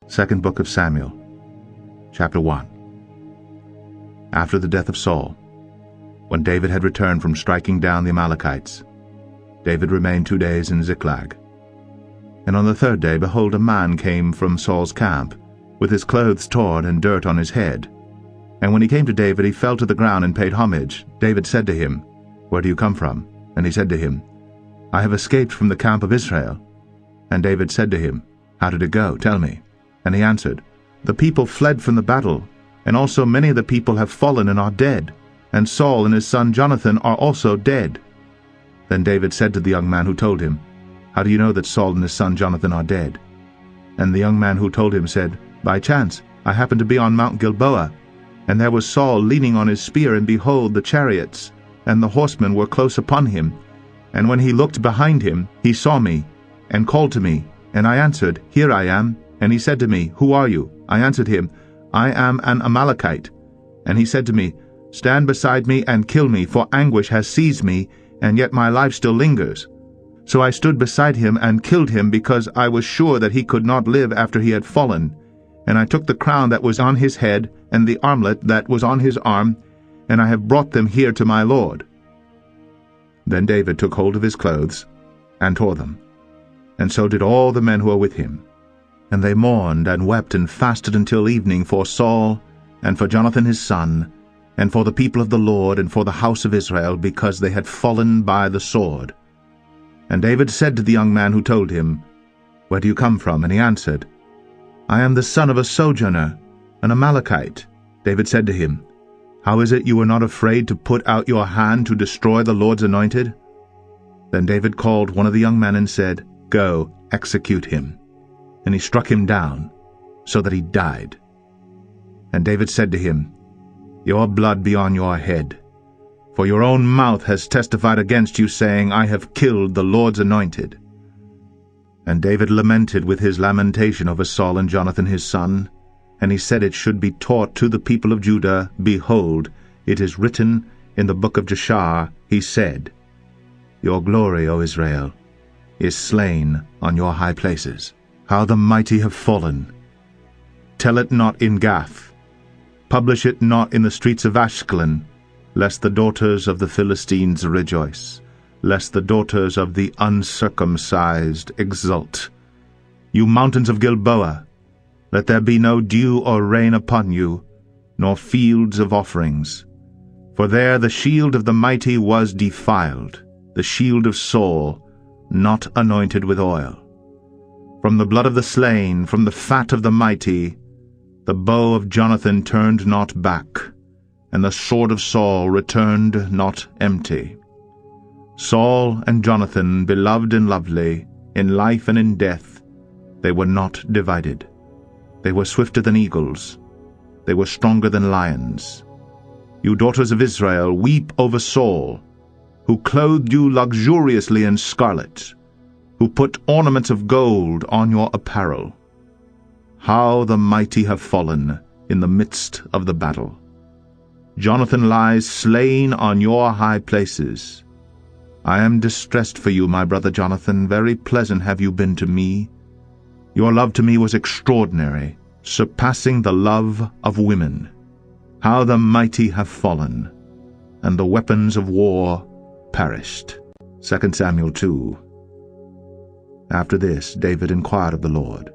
Second book of Samuel, chapter 1. After the death of Saul, when David had returned from striking down the Amalekites, David remained 2 days in Ziklag. And on the third day, behold, a man came from Saul's camp, with his clothes torn and dirt on his head. And when he came to David, he fell to the ground and paid homage. David said to him, Where do you come from? And he said to him, I have escaped from the camp of Israel. And David said to him, How did it go? Tell me. And he answered, The people fled from the battle, and also many of the people have fallen and are dead, and Saul and his son Jonathan are also dead. Then David said to the young man who told him, How do you know that Saul and his son Jonathan are dead? And the young man who told him said, By chance I happened to be on Mount Gilboa, and there was Saul leaning on his spear, and behold, the chariots and the horsemen were close upon him. And when he looked behind him, he saw me, and called to me, and I answered, Here I am. And he said to me, Who are you? I answered him, I am an Amalekite. And he said to me, Stand beside me and kill me, for anguish has seized me, and yet my life still lingers. So I stood beside him and killed him, because I was sure that he could not live after he had fallen. And I took the crown that was on his head, and the armlet that was on his arm, and I have brought them here to my lord. Then David took hold of his clothes, and tore them. And so did all the men who were with him. And they mourned and wept and fasted until evening for Saul, and for Jonathan his son, and for the people of the Lord, and for the house of Israel, because they had fallen by the sword. And David said to the young man who told him, Where do you come from? And he answered, I am the son of a sojourner, an Amalekite. David said to him, How is it you were not afraid to put out your hand to destroy the Lord's anointed? Then David called one of the young men and said, Go, execute him. And he struck him down, so that he died. And David said to him, Your blood be on your head, for your own mouth has testified against you, saying, I have killed the Lord's anointed. And David lamented with his lamentation over Saul and Jonathan his son, and he said it should be taught to the people of Judah, Behold, it is written in the book of Jashar, he said, Your glory, O Israel, is slain on your high places. How the mighty have fallen! Tell it not in Gath, publish it not in the streets of Ashkelon, lest the daughters of the Philistines rejoice, lest the daughters of the uncircumcised exult. You mountains of Gilboa, let there be no dew or rain upon you, nor fields of offerings. For there the shield of the mighty was defiled, the shield of Saul, not anointed with oil. From the blood of the slain, from the fat of the mighty, the bow of Jonathan turned not back, and the sword of Saul returned not empty. Saul and Jonathan, beloved and lovely, in life and in death, they were not divided. They were swifter than eagles. They were stronger than lions. You daughters of Israel, weep over Saul, who clothed you luxuriously in scarlet, who put ornaments of gold on your apparel. How the mighty have fallen in the midst of the battle. Jonathan lies slain on your high places. I am distressed for you, my brother Jonathan. Very pleasant have you been to me. Your love to me was extraordinary, surpassing the love of women. How the mighty have fallen, and the weapons of war perished. 2 Samuel 2. After this, David inquired of the Lord,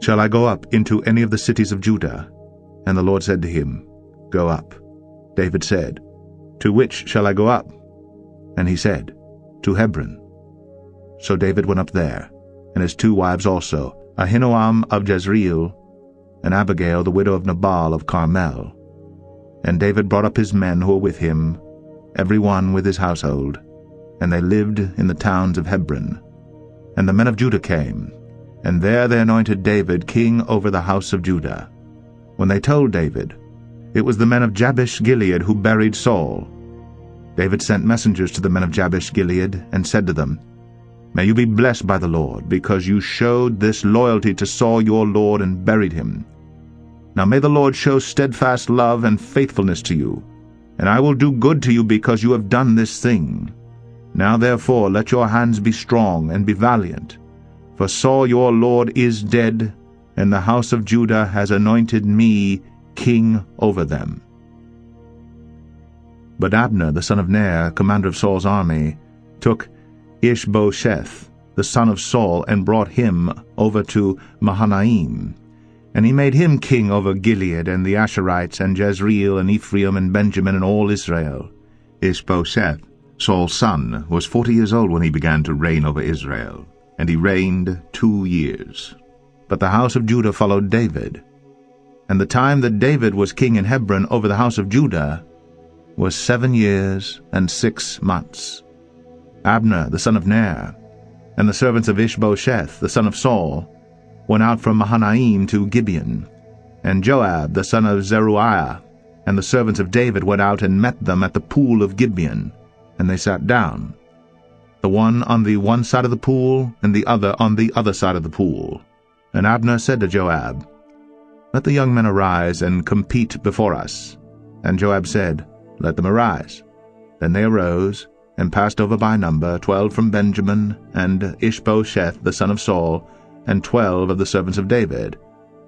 Shall I go up into any of the cities of Judah? And the Lord said to him, Go up. David said, To which shall I go up? And he said, To Hebron. So David went up there, and his 2 wives also, Ahinoam of Jezreel, and Abigail the widow of Nabal of Carmel. And David brought up his men who were with him, every one with his household, and they lived in the towns of Hebron. And the men of Judah came, and there they anointed David king over the house of Judah. When they told David, it was the men of Jabesh-Gilead who buried Saul. David sent messengers to the men of Jabesh-Gilead, and said to them, May you be blessed by the Lord, because you showed this loyalty to Saul your lord, and buried him. Now may the Lord show steadfast love and faithfulness to you, and I will do good to you because you have done this thing. Now therefore let your hands be strong, and be valiant. For Saul your lord is dead, and the house of Judah has anointed me king over them." But Abner the son of Ner, commander of Saul's army, took Ishbosheth the son of Saul, and brought him over to Mahanaim. And he made him king over Gilead, and the Asherites, and Jezreel, and Ephraim, and Benjamin, and all Israel. Ishbosheth, Saul's son, was 40 years old when he began to reign over Israel, and he reigned 2 years. But the house of Judah followed David. And the time that David was king in Hebron over the house of Judah was 7 years and 6 months. Abner the son of Ner, and the servants of Ishbosheth the son of Saul, went out from Mahanaim to Gibeon. And Joab the son of Zeruiah and the servants of David went out and met them at the pool of Gibeon, and they sat down, the one on the one side of the pool, and the other on the other side of the pool. And Abner said to Joab, "Let the young men arise and compete before us." And Joab said, "Let them arise." Then they arose, and passed over by number 12 from Benjamin, and Ishbosheth the son of Saul, and 12 of the servants of David.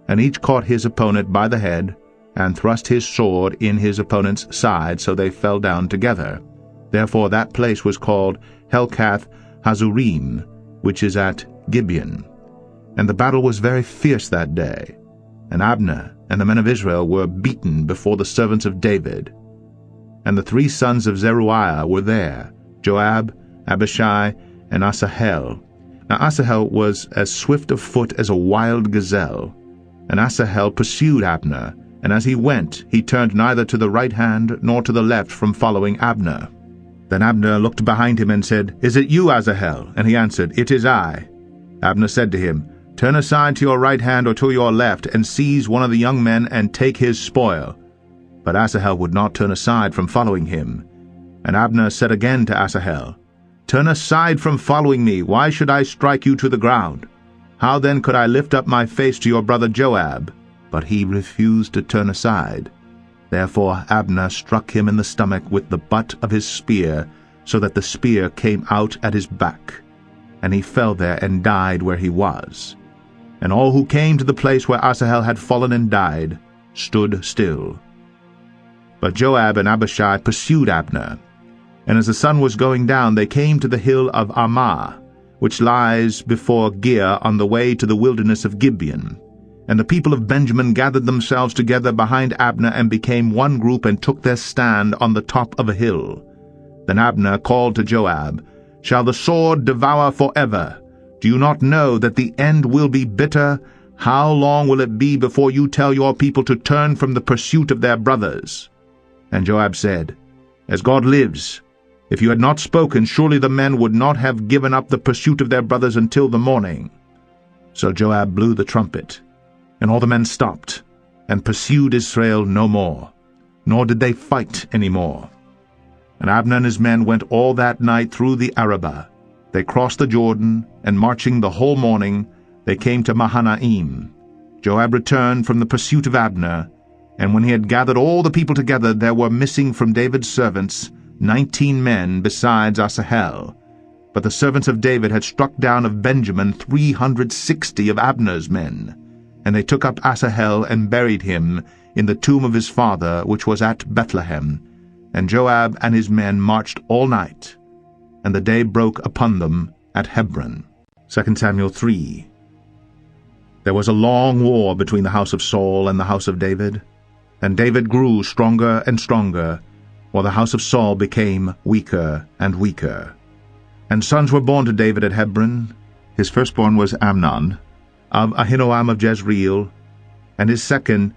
And each caught his opponent by the head, and thrust his sword in his opponent's side, so they fell down together. Therefore that place was called Helkath Hazurim, which is at Gibeon. And the battle was very fierce that day, and Abner and the men of Israel were beaten before the servants of David. And the 3 sons of Zeruiah were there, Joab, Abishai, and Asahel. Now Asahel was as swift of foot as a wild gazelle. And Asahel pursued Abner, and as he went, he turned neither to the right hand nor to the left from following Abner. Then Abner looked behind him and said, "Is it you, Asahel?" And he answered, "It is I." Abner said to him, "Turn aside to your right hand or to your left, and seize one of the young men and take his spoil." But Asahel would not turn aside from following him. And Abner said again to Asahel, "Turn aside from following me. Why should I strike you to the ground? How then could I lift up my face to your brother Joab?" But he refused to turn aside. Therefore Abner struck him in the stomach with the butt of his spear, so that the spear came out at his back. And he fell there and died where he was. And all who came to the place where Asahel had fallen and died stood still. But Joab and Abishai pursued Abner. And as the sun was going down, they came to the hill of Ammah, which lies before Giah on the way to the wilderness of Gibeon. And the people of Benjamin gathered themselves together behind Abner and became one group and took their stand on the top of a hill. Then Abner called to Joab, "Shall the sword devour forever? Do you not know that the end will be bitter? How long will it be before you tell your people to turn from the pursuit of their brothers?" And Joab said, "As God lives, if you had not spoken, surely the men would not have given up the pursuit of their brothers until the morning." So Joab blew the trumpet, and all the men stopped, and pursued Israel no more, nor did they fight any more. And Abner and his men went all that night through the Arabah. They crossed the Jordan, and marching the whole morning, they came to Mahanaim. Joab returned from the pursuit of Abner, and when he had gathered all the people together, there were missing from David's servants 19 men besides Asahel. But the servants of David had struck down of Benjamin 360 of Abner's men. And they took up Asahel and buried him in the tomb of his father, which was at Bethlehem. And Joab and his men marched all night, and the day broke upon them at Hebron. 2 Samuel 3. There was a long war between the house of Saul and the house of David, and David grew stronger and stronger, while the house of Saul became weaker and weaker. And sons were born to David at Hebron. His firstborn was Amnon, of Ahinoam of Jezreel, and his second,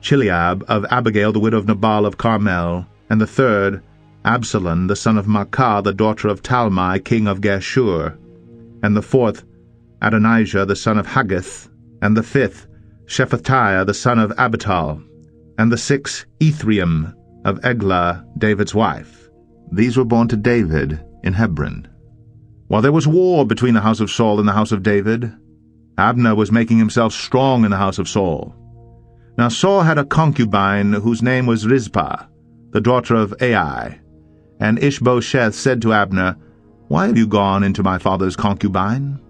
Chileab, of Abigail the widow of Nabal of Carmel, and the third, Absalom the son of Maacah, the daughter of Talmai, king of Geshur, and the fourth, Adonijah the son of Haggith, and the fifth, Shephatiah the son of Abital, and the sixth, Ephraim of Eglah, David's wife. These were born to David in Hebron. While there was war between the house of Saul and the house of David, Abner was making himself strong in the house of Saul. Now Saul had a concubine whose name was Rizpah, the daughter of Ai. And Ishbosheth said to Abner, "Why have you gone into my father's concubine?"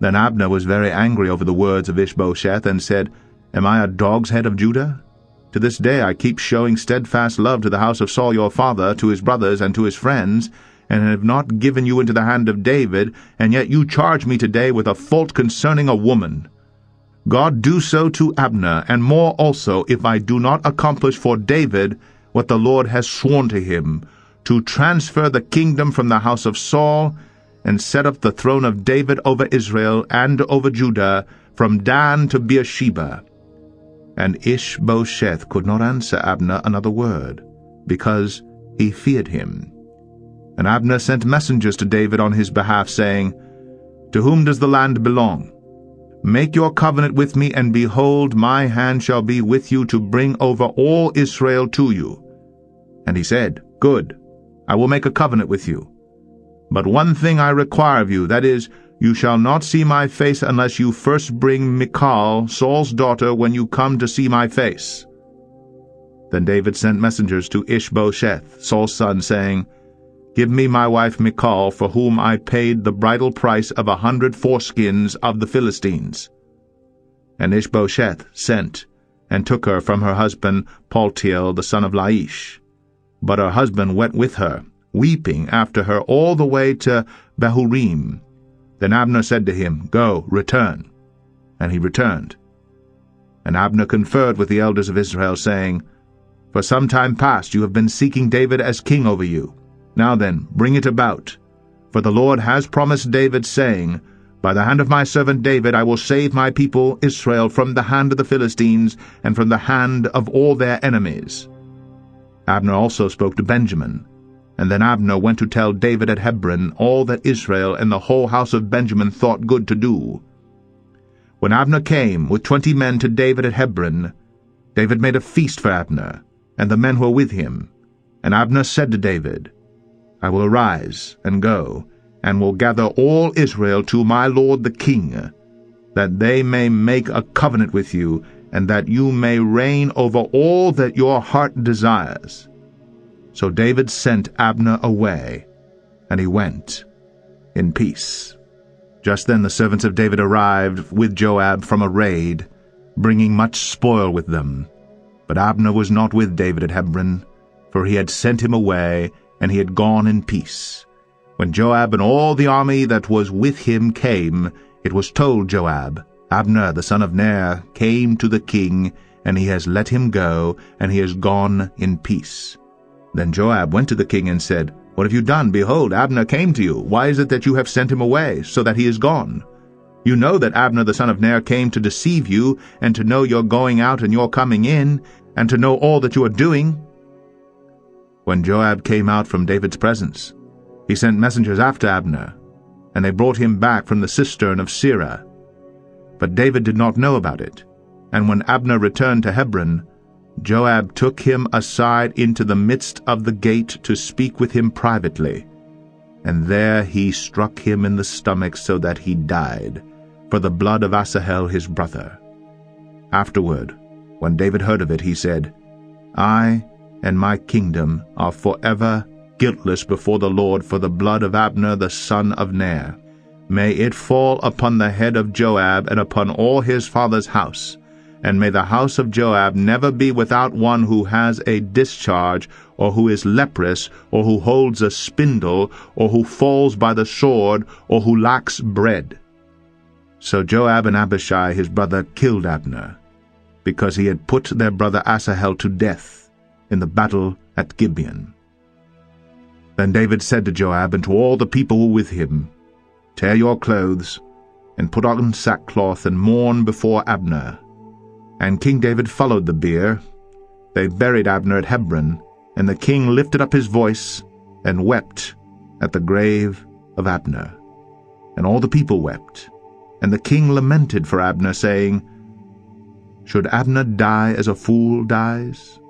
Then Abner was very angry over the words of Ishbosheth, and said, Am I a dog's head of Judah? To this day I keep showing steadfast love to the house of Saul your father, to his brothers, and to his friends, and have not given you into the hand of David, and yet you charge me today with a fault concerning a woman. God do so to Abner, and more also, if I do not accomplish for David what the Lord has sworn to him, to transfer the kingdom from the house of Saul, and set up the throne of David over Israel and over Judah, from Dan to Beersheba. And Ishbosheth could not answer Abner another word, because he feared him. And Abner sent messengers to David on his behalf, saying, To whom does the land belong? Make your covenant with me, and behold, my hand shall be with you to bring over all Israel to you. And he said, Good, I will make a covenant with you. But one thing I require of you, that is, you shall not see my face unless you first bring Michal, Saul's daughter, when you come to see my face. Then David sent messengers to Ishbosheth, Saul's son, saying, Give me my wife Michal, for whom I paid the bridal price of 100 foreskins of the Philistines. And Ishbosheth sent, and took her from her husband Paltiel the son of Laish. But her husband went with her, weeping after her all the way to Bahurim. Then Abner said to him, Go, return. And he returned. And Abner conferred with the elders of Israel, saying, For some time past you have been seeking David as king over you. Now then, bring it about. For the Lord has promised David, saying, By the hand of my servant David I will save my people Israel from the hand of the Philistines, and from the hand of all their enemies. Abner also spoke to Benjamin. And then Abner went to tell David at Hebron all that Israel and the whole house of Benjamin thought good to do. When Abner came with 20 men to David at Hebron, David made a feast for Abner, and the men who were with him. And Abner said to David, I will arise and go, and will gather all Israel to my lord the king, that they may make a covenant with you, and that you may reign over all that your heart desires. So David sent Abner away, and he went in peace. Just then the servants of David arrived with Joab from a raid, bringing much spoil with them. But Abner was not with David at Hebron, for he had sent him away, and he had gone in peace. When Joab and all the army that was with him came, it was told Joab, Abner the son of Ner came to the king, and he has let him go, and he has gone in peace. Then Joab went to the king and said, What have you done? Behold, Abner came to you. Why is it that you have sent him away, so that he is gone? You know that Abner the son of Ner came to deceive you, and to know your going out and your coming in, and to know all that you are doing. When Joab came out from David's presence, he sent messengers after Abner, and they brought him back from the cistern of Sirah. But David did not know about it, and when Abner returned to Hebron, Joab took him aside into the midst of the gate to speak with him privately, and there he struck him in the stomach so that he died, for the blood of Asahel his brother. Afterward, when David heard of it, he said, I and my kingdom are forever guiltless before the Lord for the blood of Abner the son of Ner. May it fall upon the head of Joab and upon all his father's house, and may the house of Joab never be without one who has a discharge, or who is leprous, or who holds a spindle, or who falls by the sword, or who lacks bread. So Joab and Abishai his brother killed Abner, because he had put their brother Asahel to death in the battle at Gibeon. Then David said to Joab and to all the people who were with him, Tear your clothes, and put on sackcloth, and mourn before Abner. And King David followed the bier. They buried Abner at Hebron, and the king lifted up his voice and wept at the grave of Abner. And all the people wept, and the king lamented for Abner, saying, Should Abner die as a fool dies?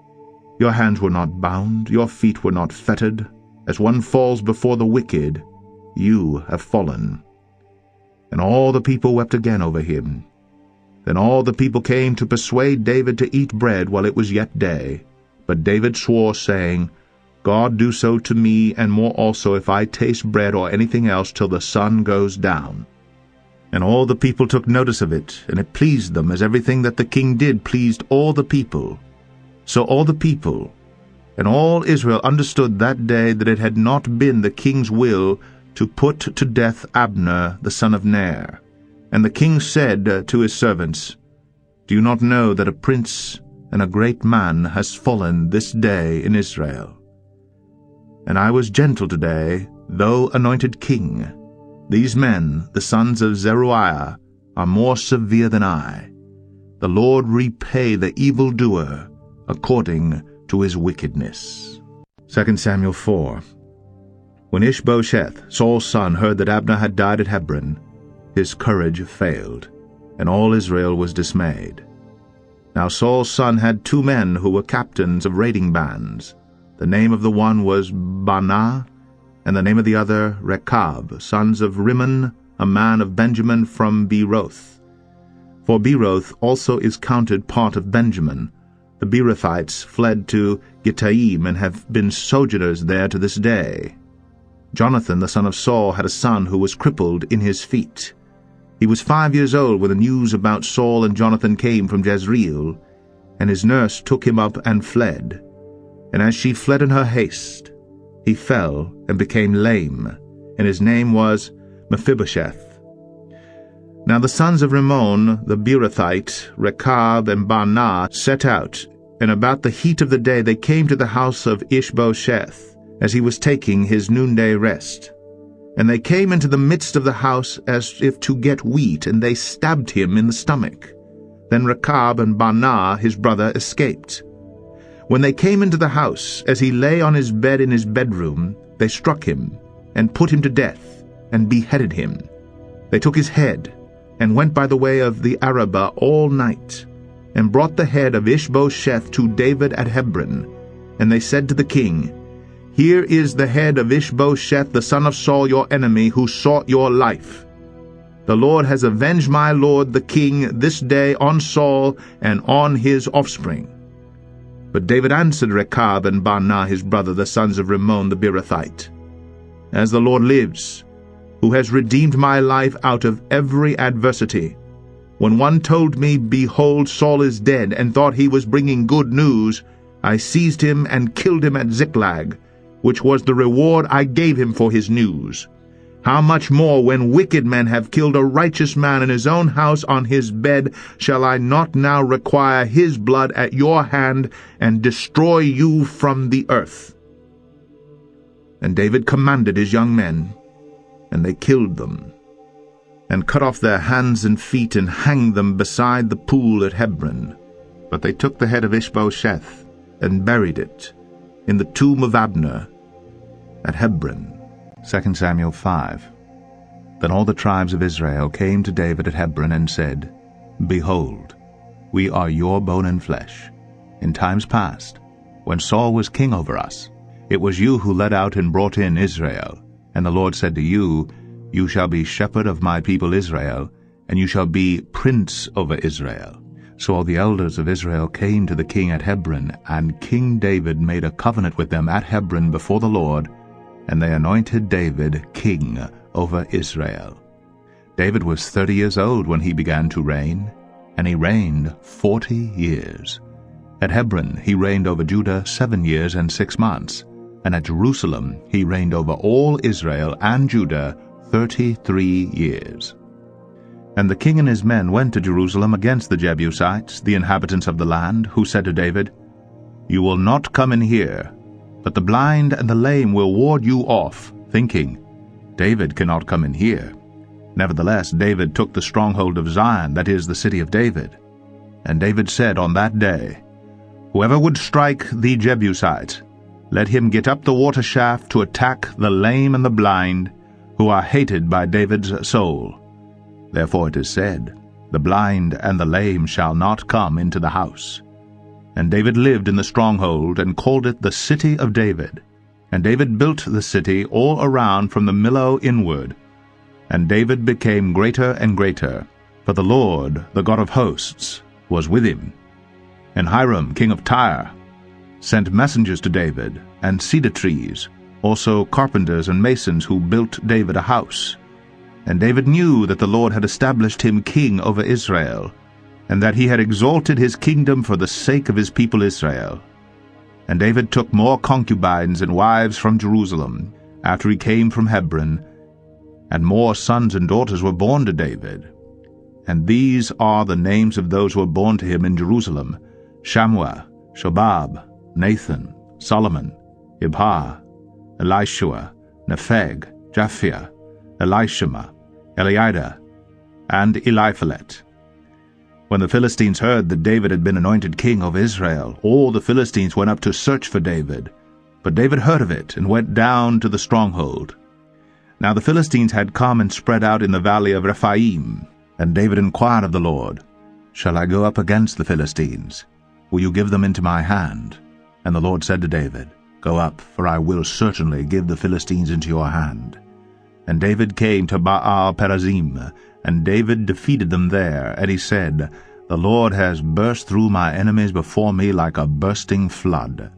Your hands were not bound, your feet were not fettered. As one falls before the wicked, you have fallen. And all the people wept again over him. Then all the people came to persuade David to eat bread while it was yet day. But David swore, saying, God do so to me, and more also, if I taste bread or anything else till the sun goes down. And all the people took notice of it, and it pleased them, as everything that the king did pleased all the people. So all the people and all Israel understood that day that it had not been the king's will to put to death Abner the son of Ner. And the king said to his servants, Do you not know that a prince and a great man has fallen this day in Israel? And I was gentle today, though anointed king. These men, the sons of Zeruiah, are more severe than I. The Lord repay the evildoer according to his wickedness. 2 Samuel 4. When Ishbosheth, Saul's son, heard that Abner had died at Hebron, his courage failed, and all Israel was dismayed. Now Saul's son had 2 men who were captains of raiding bands. The name of the one was Baanah, and the name of the other Rechab, sons of Rimmon, a man of Benjamin from Beeroth. For Beeroth also is counted part of Benjamin. The Beerothites fled to Gittaim and have been sojourners there to this day. Jonathan, the son of Saul, had a son who was crippled in his feet. He was 5 years old when the news about Saul and Jonathan came from Jezreel, and his nurse took him up and fled. And as she fled in her haste, he fell and became lame, and his name was Mephibosheth. Now the sons of Rimmon, the Beerothite, Rechab and Baanah, set out, and about the heat of the day they came to the house of Ishbosheth, as he was taking his noonday rest. And they came into the midst of the house as if to get wheat, and they stabbed him in the stomach. Then Rechab and Baanah his brother escaped. When they came into the house, as he lay on his bed in his bedroom, they struck him, and put him to death, and beheaded him. They took his head, and went by the way of the Arabah all night, and brought the head of Ishbosheth to David at Hebron. And they said to the king, Here is the head of Ishbosheth the son of Saul your enemy, who sought your life. The Lord has avenged my lord the king this day on Saul and on his offspring. But David answered Rechab and Baanah his brother, the sons of Rimmon the Beerothite, As the Lord lives, who has redeemed my life out of every adversity, when one told me, Behold, Saul is dead, and thought he was bringing good news, I seized him and killed him at Ziklag, which was the reward I gave him for his news. How much more, when wicked men have killed a righteous man in his own house on his bed, shall I not now require his blood at your hand, and destroy you from the earth? And David commanded his young men, and they killed them, and cut off their hands and feet, and hanged them beside the pool at Hebron. But they took the head of Ishbosheth, and buried it in the tomb of Abner at Hebron. 2 Samuel 5. Then all the tribes of Israel came to David at Hebron and said, Behold, we are your bone and flesh. In times past, when Saul was king over us, it was you who led out and brought in Israel. And the Lord said to you, You shall be shepherd of my people Israel, and you shall be prince over Israel. So all the elders of Israel came to the king at Hebron, and King David made a covenant with them at Hebron before the Lord, and they anointed David king over Israel. David was 30 years old when he began to reign, and he reigned 40 years. At Hebron he reigned over Judah 7 years and 6 months, and at Jerusalem he reigned over all Israel and Judah 33 years. And the king and his men went to Jerusalem against the Jebusites, the inhabitants of the land, who said to David, You will not come in here, but the blind and the lame will ward you off, thinking, David cannot come in here. Nevertheless, David took the stronghold of Zion, that is, the city of David. And David said on that day, Whoever would strike the Jebusites, let him get up the water shaft to attack the lame and the blind, who are hated by David's soul. Therefore it is said, The blind and the lame shall not come into the house. And David lived in the stronghold, and called it the city of David. And David built the city all around from the Millo inward. And David became greater and greater, for the Lord, the God of hosts, was with him. And Hiram, king of Tyre, sent messengers to David, and cedar trees, also carpenters and masons who built David a house. And David knew that the Lord had established him king over Israel, and that he had exalted his kingdom for the sake of his people Israel. And David took more concubines and wives from Jerusalem, after he came from Hebron, and more sons and daughters were born to David. And these are the names of those who were born to him in Jerusalem: Shammua, Shobab, Nathan, Solomon, Ibhar, Elishua, Nepheg, Japhia, Elishama, Eliada, and Eliphalet. When the Philistines heard that David had been anointed king over Israel, all the Philistines went up to search for David. But David heard of it, and went down to the stronghold. Now the Philistines had come and spread out in the valley of Rephaim. And David inquired of the Lord, "Shall I go up against the Philistines? Will you give them into my hand?" And the Lord said to David, "Go up, for I will certainly give the Philistines into your hand." And David came to Baal-perazim, and David defeated them there. And he said, "The Lord has burst through my enemies before me like a bursting flood."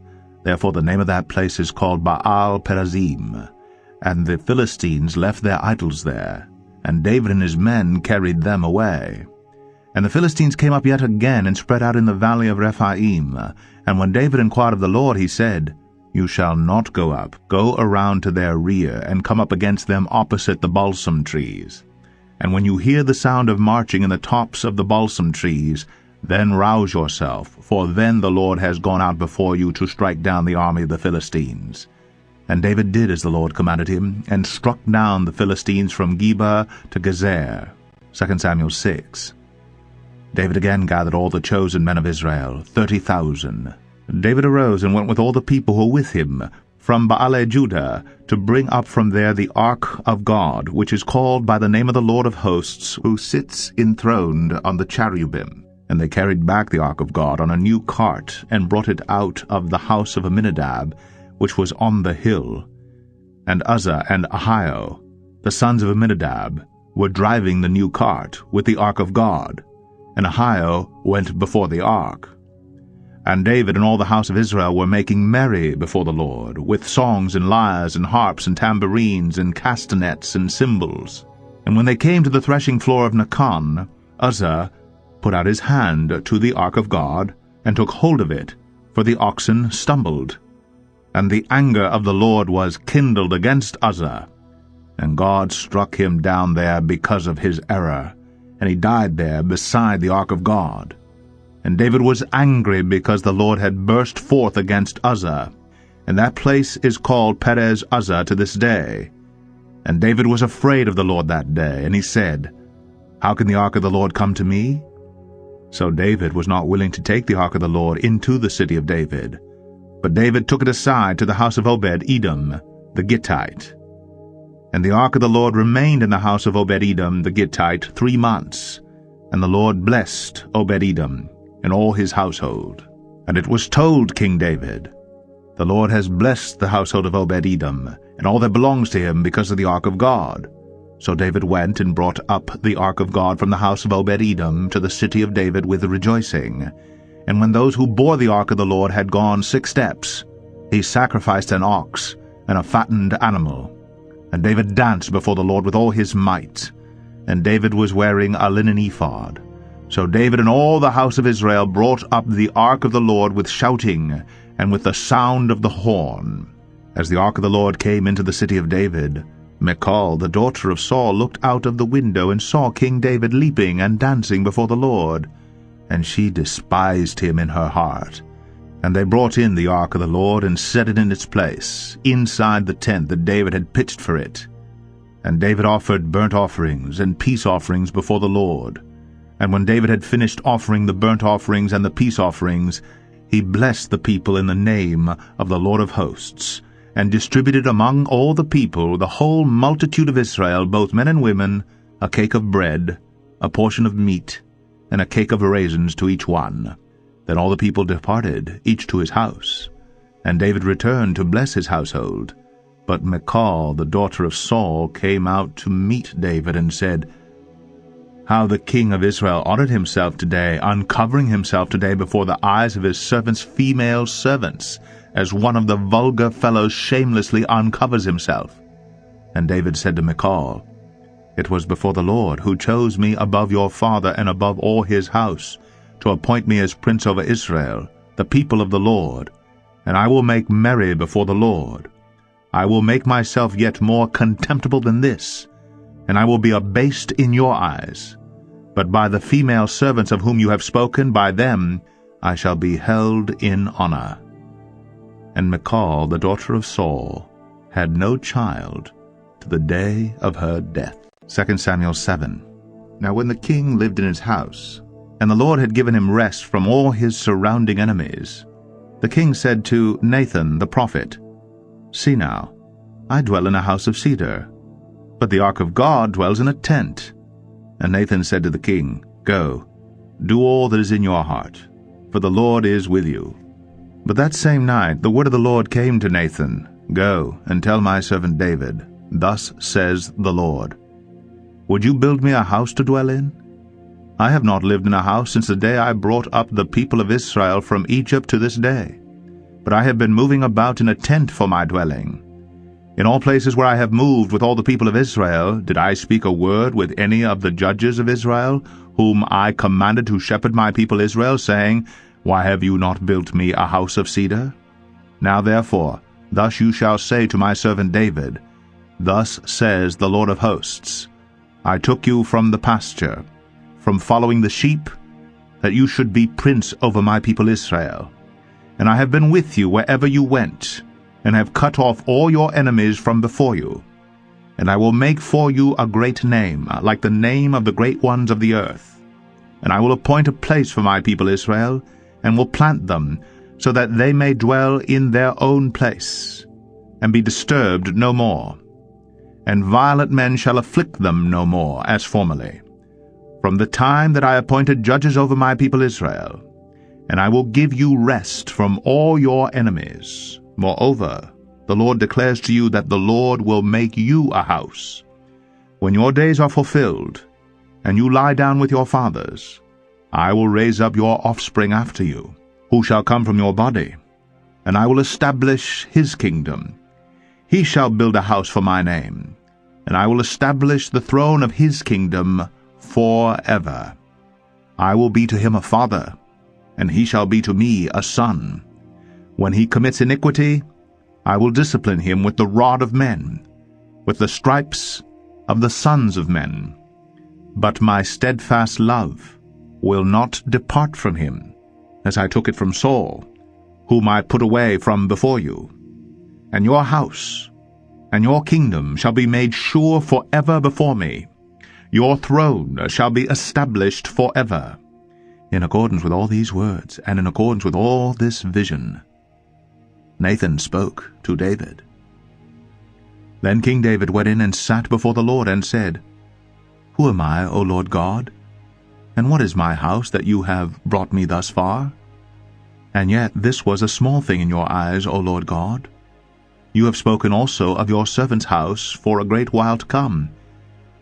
Therefore the name of that place is called Baal-perazim. And the Philistines left their idols there, and David and his men carried them away. And the Philistines came up yet again, and spread out in the valley of Rephaim. And when David inquired of the Lord, he said, "You shall not go up. Go around to their rear, and come up against them opposite the balsam trees. And when you hear the sound of marching in the tops of the balsam trees, then rouse yourself, for then the Lord has gone out before you to strike down the army of the Philistines." And David did as the Lord commanded him, and struck down the Philistines from Geba to Gezer. 2 Samuel 6. David again gathered all the chosen men of Israel, 30,000. David arose and went with all the people who were with him from Baale-Judah, to bring up from there the ark of God, which is called by the name of the Lord of hosts, who sits enthroned on the cherubim. And they carried back the ark of God on a new cart, and brought it out of the house of Aminadab, which was on the hill. And Uzzah and Ahio, the sons of Aminadab, were driving the new cart with the ark of God, and Ahio went before the ark. And David and all the house of Israel were making merry before the Lord, with songs and lyres and harps and tambourines and castanets and cymbals. And when they came to the threshing floor of Nacon, Uzzah put out his hand to the ark of God, and took hold of it, for the oxen stumbled. And the anger of the Lord was kindled against Uzzah, and God struck him down there because of his error, and he died there beside the ark of God. And David was angry because the Lord had burst forth against Uzzah, and that place is called Perez Uzzah to this day. And David was afraid of the Lord that day, and he said, "How can the ark of the Lord come to me?" So David was not willing to take the ark of the Lord into the city of David, but David took it aside to the house of Obed-Edom the Gittite. And the ark of the Lord remained in the house of Obed-Edom the Gittite 3 months, and the Lord blessed Obed-Edom and all his household. And it was told King David, "The Lord has blessed the household of Obed-Edom and all that belongs to him because of the ark of God." So David went and brought up the ark of God from the house of Obed-Edom to the city of David with rejoicing. And when those who bore the ark of the Lord had gone 6 steps, he sacrificed an ox and a fattened animal. And David danced before the Lord with all his might. And David was wearing a linen ephod. So David and all the house of Israel brought up the ark of the Lord with shouting and with the sound of the horn. As the ark of the Lord came into the city of David, Michal, the daughter of Saul, looked out of the window and saw King David leaping and dancing before the Lord. And she despised him in her heart. And they brought in the ark of the Lord and set it in its place, inside the tent that David had pitched for it. And David offered burnt offerings and peace offerings before the Lord. And when David had finished offering the burnt offerings and the peace offerings, he blessed the people in the name of the Lord of hosts, and distributed among all the people, the whole multitude of Israel, both men and women, a cake of bread, a portion of meat, and a cake of raisins to each one. Then all the people departed, each to his house. And David returned to bless his household. But Michal, the daughter of Saul, came out to meet David and said, "How the king of Israel honored himself today, uncovering himself today before the eyes of his servants' female servants, as one of the vulgar fellows shamelessly uncovers himself." And David said to Michal, It was before the Lord, who chose me above your father and above all his house, to appoint me as prince over Israel, the people of the Lord. And I will make merry before the Lord. I will make myself yet more contemptible than this, and I will be abased in your eyes. But by the female servants of whom you have spoken, by them I shall be held in honor. And Michal, the daughter of Saul, had no child to the day of her death. 2 Samuel 7. Now when the king lived in his house, and the Lord had given him rest from all his surrounding enemies, the king said to Nathan the prophet, See now, I dwell in a house of cedar, but the ark of God dwells in a tent. And Nathan said to the king, Go, do all that is in your heart, for the Lord is with you. But that same night the word of the Lord came to Nathan, Go, and tell my servant David, Thus says the Lord, Would you build me a house to dwell in? I have not lived in a house since the day I brought up the people of Israel from Egypt to this day, but I have been moving about in a tent for my dwelling. In all places where I have moved with all the people of Israel, did I speak a word with any of the judges of Israel, whom I commanded to shepherd my people Israel, saying, Why have you not built me a house of cedar? Now therefore, thus you shall say to my servant David, Thus says the Lord of hosts, I took you from the pasture, from following the sheep, that you should be prince over my people Israel. And I have been with you wherever you went, and have cut off all your enemies from before you. And I will make for you a great name, like the name of the great ones of the earth. And I will appoint a place for my people Israel, and will plant them, so that they may dwell in their own place, and be disturbed no more. And violent men shall afflict them no more, as formerly, from the time that I appointed judges over my people Israel. And I will give you rest from all your enemies. Moreover, the Lord declares to you that the Lord will make you a house. When your days are fulfilled, and you lie down with your fathers, I will raise up your offspring after you, who shall come from your body, and I will establish his kingdom. He shall build a house for my name, and I will establish the throne of his kingdom forever. I will be to him a father, and he shall be to me a son. When he commits iniquity, I will discipline him with the rod of men, with the stripes of the sons of men. But my steadfast love will not depart from him, as I took it from Saul, whom I put away from before you. And your house and your kingdom shall be made sure forever before me. Your throne shall be established forever. In accordance with all these words, and in accordance with all this vision, Nathan spoke to David. Then King David went in and sat before the Lord, and said, Who am I, O Lord God? And what is my house that you have brought me thus far? And yet this was a small thing in your eyes, O Lord God. You have spoken also of your servant's house for a great while to come,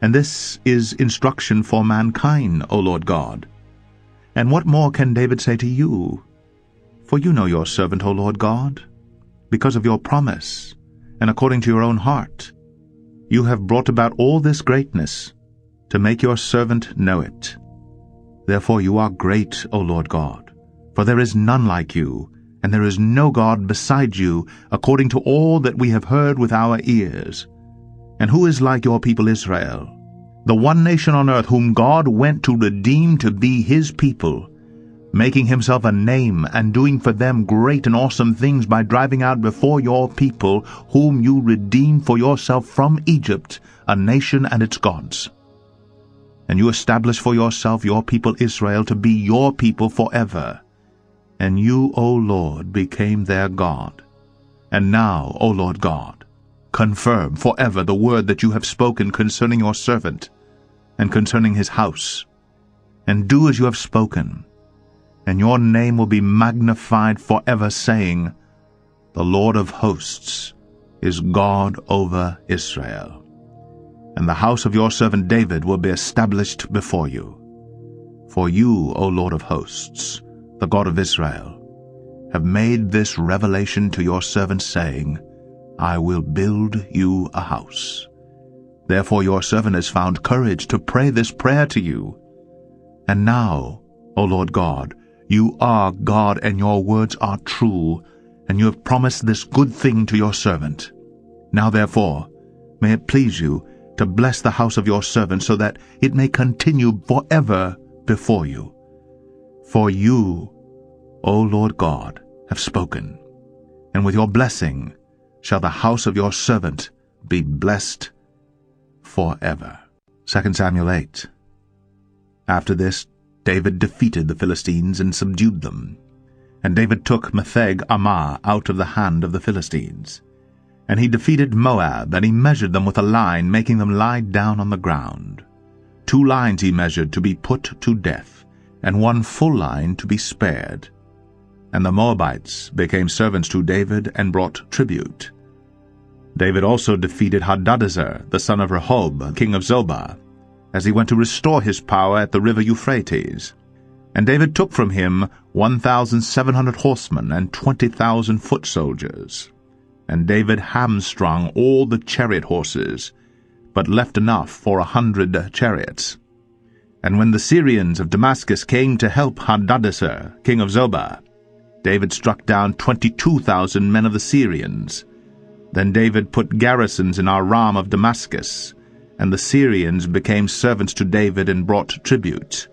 and this is instruction for mankind, O Lord God. And what more can David say to you? For you know your servant, O Lord God. Because of your promise, and according to your own heart, you have brought about all this greatness, to make your servant know it. Therefore you are great, O Lord God, for there is none like you, and there is no God beside you, according to all that we have heard with our ears. And who is like your people Israel, the one nation on earth whom God went to redeem to be his people, making himself a name and doing for them great and awesome things by driving out before your people, whom you redeemed for yourself from Egypt, a nation and its gods. And you established for yourself your people Israel to be your people forever. And you, O Lord, became their God. And now, O Lord God, confirm forever the word that you have spoken concerning your servant, and concerning his house. And do as you have spoken, and your name will be magnified forever, saying, The Lord of hosts is God over Israel. And the house of your servant David will be established before you. For you, O Lord of hosts, the God of Israel, have made this revelation to your servant, saying, I will build you a house. Therefore your servant has found courage to pray this prayer to you. And now, O Lord God, you are God, and your words are true, and you have promised this good thing to your servant. Now therefore, may it please you to bless the house of your servant, so that it may continue forever before you. For you, O Lord God, have spoken, and with your blessing shall the house of your servant be blessed forever. 2 Samuel 8. After this, David defeated the Philistines and subdued them. And David took Metheg-Ammah out of the hand of the Philistines. And he defeated Moab, and he measured them with a line, making them lie down on the ground. 2 lines he measured to be put to death, and 1 full line to be spared. And the Moabites became servants to David and brought tribute. David also defeated Hadadezer, the son of Rehob, king of Zobah, as he went to restore his power at the river Euphrates. And David took from him 1,700 horsemen and 20,000 foot soldiers. And David hamstrung all the chariot horses, but left enough for 100 chariots. And when the Syrians of Damascus came to help Hadadezer, king of Zobah, David struck down 22,000 men of the Syrians. Then David put garrisons in Aram of Damascus, and the Syrians became servants to David and brought tribute.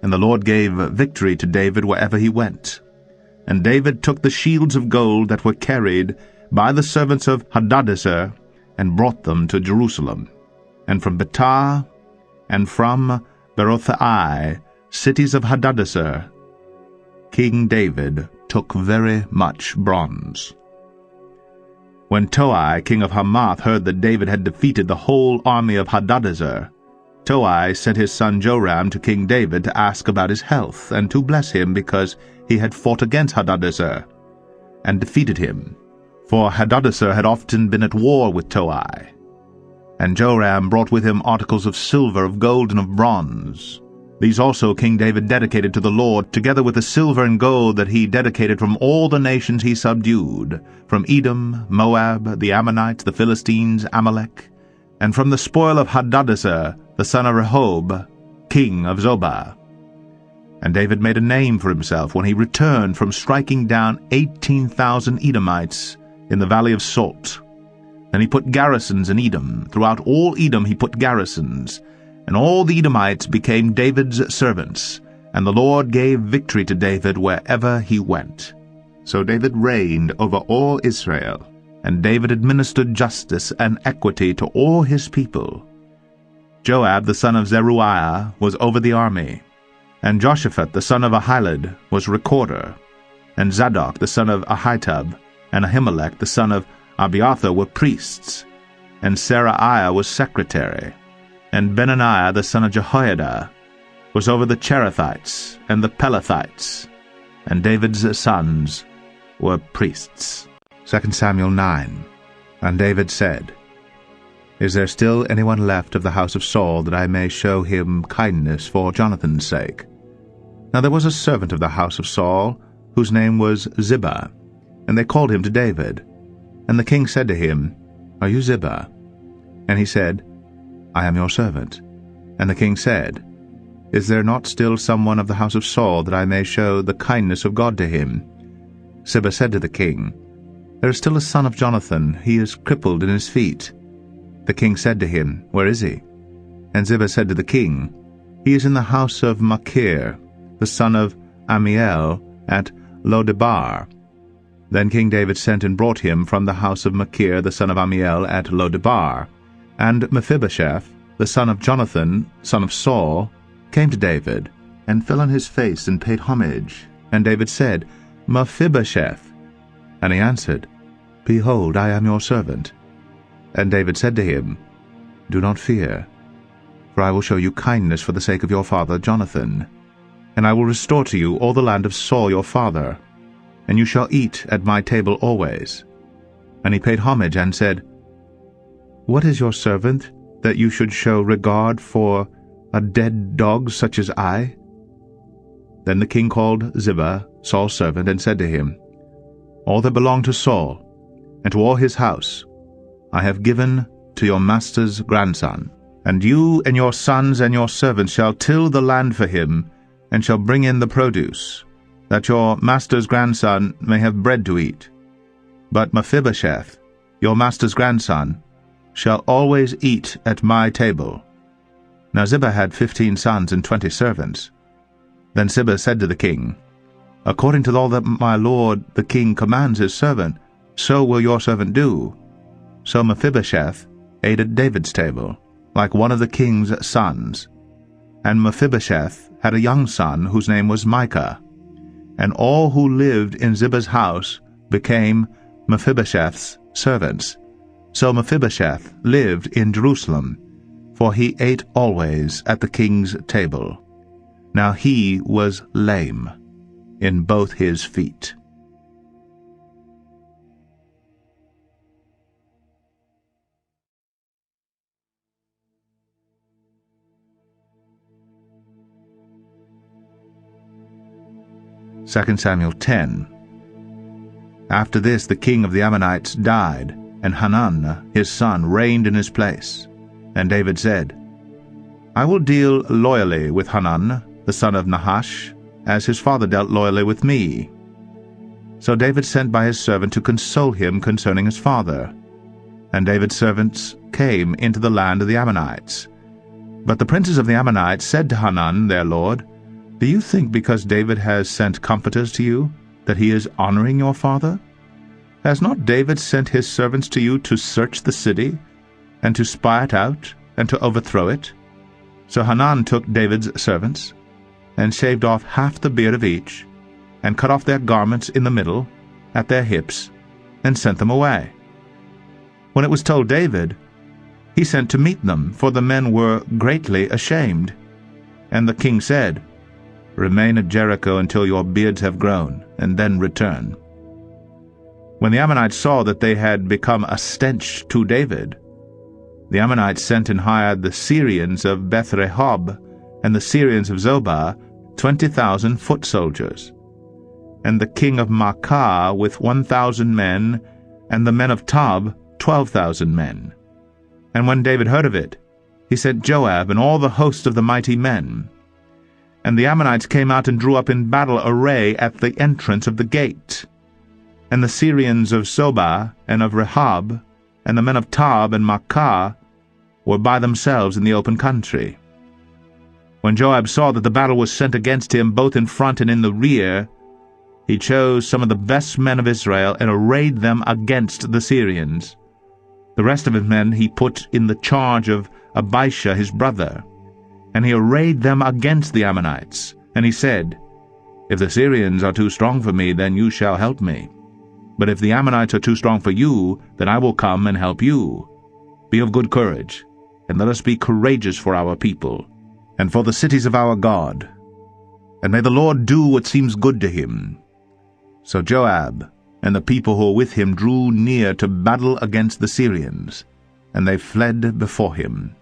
And the Lord gave victory to David wherever he went. And David took the shields of gold that were carried by the servants of Hadadezer, and brought them to Jerusalem. And from Betah, and from Berothai, cities of Hadadezer, King David took very much bronze. When Toi, king of Hamath, heard that David had defeated the whole army of Hadadezer, Toi sent his son Joram to King David to ask about his health, and to bless him because he had fought against Hadadezer, and defeated him. For Hadadezer had often been at war with Toi. And Joram brought with him articles of silver, of gold, and of bronze. These also King David dedicated to the Lord, together with the silver and gold that he dedicated from all the nations he subdued, from Edom, Moab, the Ammonites, the Philistines, Amalek, and from the spoil of Hadadezer, the son of Rehob, king of Zobah. And David made a name for himself when he returned from striking down 18,000 Edomites in the valley of Salt. Then he put garrisons in Edom. Throughout all Edom he put garrisons, and all the Edomites became David's servants, and the Lord gave victory to David wherever he went. So David reigned over all Israel, and David administered justice and equity to all his people. Joab the son of Zeruiah was over the army, and Joshaphat the son of Ahilud was recorder, and Zadok the son of Ahitub and Ahimelech the son of Abiathar were priests, and Seraiah was secretary, and Benaniah the son of Jehoiada was over the Cherethites and the Pelethites, and David's sons were priests. 2 Samuel 9. And David said, Is there still anyone left of the house of Saul, that I may show him kindness for Jonathan's sake? Now there was a servant of the house of Saul, whose name was Ziba, and they called him to David. And the king said to him, Are you Ziba? And he said, I am your servant. And the king said, Is there not still someone of the house of Saul, that I may show the kindness of God to him? Ziba said to the king, There is still a son of Jonathan, he is crippled in his feet. The king said to him, Where is he? And Ziba said to the king, He is in the house of Machir, the son of Ammiel, at Lodebar. Then King David sent and brought him from the house of Machir, the son of Ammiel, at Lodebar. And Mephibosheth, the son of Jonathan, son of Saul, came to David, and fell on his face and paid homage. And David said, Mephibosheth. And he answered, Behold, I am your servant. And David said to him, Do not fear, for I will show you kindness for the sake of your father Jonathan. And I will restore to you all the land of Saul your father, and you shall eat at my table always. And he paid homage and said, What is your servant, that you should show regard for a dead dog such as I? Then the king called Ziba, Saul's servant, and said to him, All that belonged to Saul, and to all his house, I have given to your master's grandson. And you and your sons and your servants shall till the land for him, and shall bring in the produce, that your master's grandson may have bread to eat. But Mephibosheth, your master's grandson, shall always eat at my table." Now Ziba had 15 sons and 20 servants. Then Ziba said to the king, "According to all that my lord the king commands his servant, so will your servant do." So Mephibosheth ate at David's table, like one of the king's sons. And Mephibosheth had a young son whose name was Micah. And all who lived in Ziba's house became Mephibosheth's servants. So Mephibosheth lived in Jerusalem, for he ate always at the king's table. Now he was lame in both his feet. Second Samuel 10. After this the king of the Ammonites died, and Hanun his son reigned in his place. And David said, "I will deal loyally with Hanun, the son of Nahash, as his father dealt loyally with me." So David sent by his servant to console him concerning his father. And David's servants came into the land of the Ammonites. But the princes of the Ammonites said to Hanun their lord, "Do you think because David has sent comforters to you, that he is honoring your father? Has not David sent his servants to you to search the city, and to spy it out, and to overthrow it?" So Hanun took David's servants, and shaved off half the beard of each, and cut off their garments in the middle, at their hips, and sent them away. When it was told David, he sent to meet them, for the men were greatly ashamed. And the king said, "Remain at Jericho until your beards have grown, and then return." When the Ammonites saw that they had become a stench to David, the Ammonites sent and hired the Syrians of Beth-rehob and the Syrians of Zobah 20,000 foot soldiers, and the king of Maacah with 1,000 men, and the men of Tob 12,000 men. And when David heard of it, he sent Joab and all the host of the mighty men. And the Ammonites came out and drew up in battle array at the entrance of the gate. And the Syrians of Zobah and of Rehob, and the men of Tob and Maacah, were by themselves in the open country. When Joab saw that the battle was sent against him both in front and in the rear, he chose some of the best men of Israel and arrayed them against the Syrians. The rest of his men he put in the charge of Abishai his brother, and he arrayed them against the Ammonites. And he said, "If the Syrians are too strong for me, then you shall help me. But if the Ammonites are too strong for you, then I will come and help you. Be of good courage, and let us be courageous for our people, and for the cities of our God. And may the Lord do what seems good to him." So Joab and the people who were with him drew near to battle against the Syrians, and they fled before him.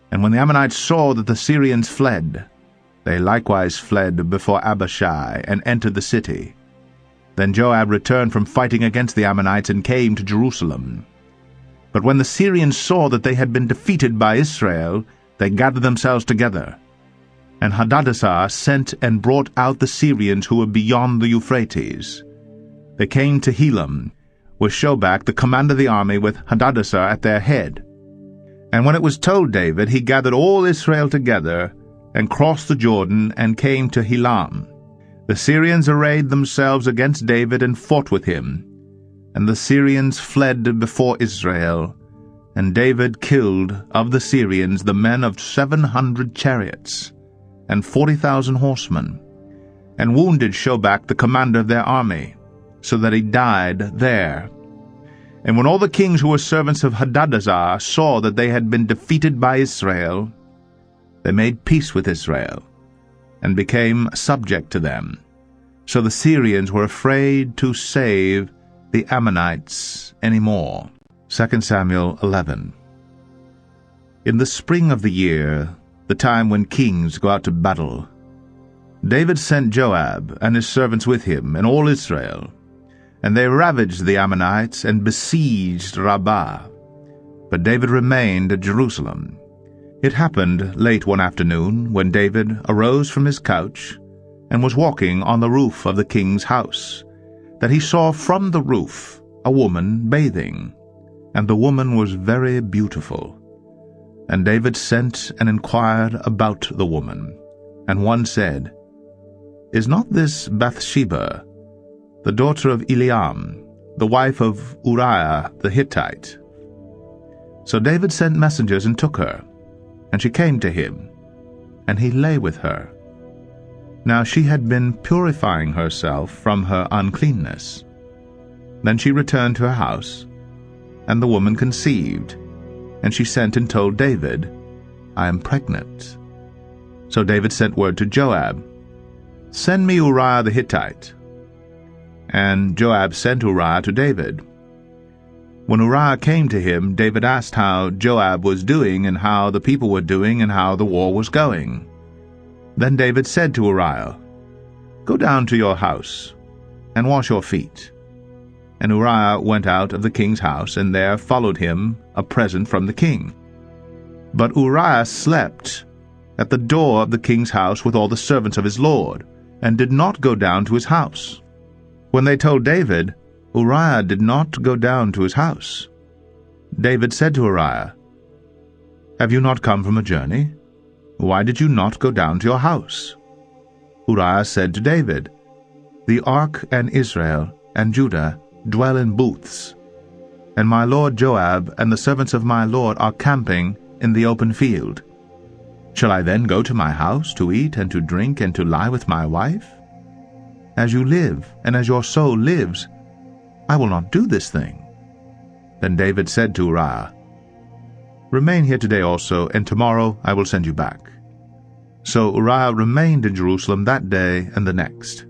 And when the Ammonites saw that the Syrians fled, they likewise fled before Abishai, and entered the city. Then Joab returned from fighting against the Ammonites, and came to Jerusalem. But when the Syrians saw that they had been defeated by Israel, they gathered themselves together. And Hadadezer sent and brought out the Syrians who were beyond the Euphrates. They came to Helam, with Shobach the commander of the army, with Hadadezer at their head. And when it was told David, he gathered all Israel together, and crossed the Jordan, and came to Helam. The Syrians arrayed themselves against David, and fought with him. And the Syrians fled before Israel, and David killed of the Syrians the men of 700 chariots, and 40,000 horsemen, and wounded Shobach the commander of their army, so that he died there. And when all the kings who were servants of Hadadezer saw that they had been defeated by Israel, they made peace with Israel, and became subject to them. So the Syrians were afraid to save the Ammonites any more. 2 Samuel 11. In the spring of the year, the time when kings go out to battle, David sent Joab and his servants with him, and all Israel, and they ravaged the Ammonites and besieged Rabbah. But David remained at Jerusalem. It happened late one afternoon, when David arose from his couch and was walking on the roof of the king's house, that he saw from the roof a woman bathing, and the woman was very beautiful. And David sent and inquired about the woman. And one said, "Is not this Bathsheba, the daughter of Eliam, the wife of Uriah the Hittite?" So David sent messengers and took her, and she came to him, and he lay with her. Now she had been purifying herself from her uncleanness. Then she returned to her house, and the woman conceived, and she sent and told David, "I am pregnant." So David sent word to Joab, "Send me Uriah the Hittite." And Joab sent Uriah to David. When Uriah came to him, David asked how Joab was doing, and how the people were doing, and how the war was going. Then David said to Uriah, "Go down to your house, and wash your feet." And Uriah went out of the king's house, and there followed him a present from the king. But Uriah slept at the door of the king's house with all the servants of his lord, and did not go down to his house. When they told David, Uriah did not go down to his house. David said to Uriah, "Have you not come from a journey? Why did you not go down to your house?" Uriah said to David, "The ark and Israel and Judah dwell in booths, and my lord Joab and the servants of my lord are camping in the open field. Shall I then go to my house to eat and to drink and to lie with my wife? As you live, and as your soul lives, I will not do this thing." Then David said to Uriah, "Remain here today also, and tomorrow I will send you back." So Uriah remained in Jerusalem that day and the next.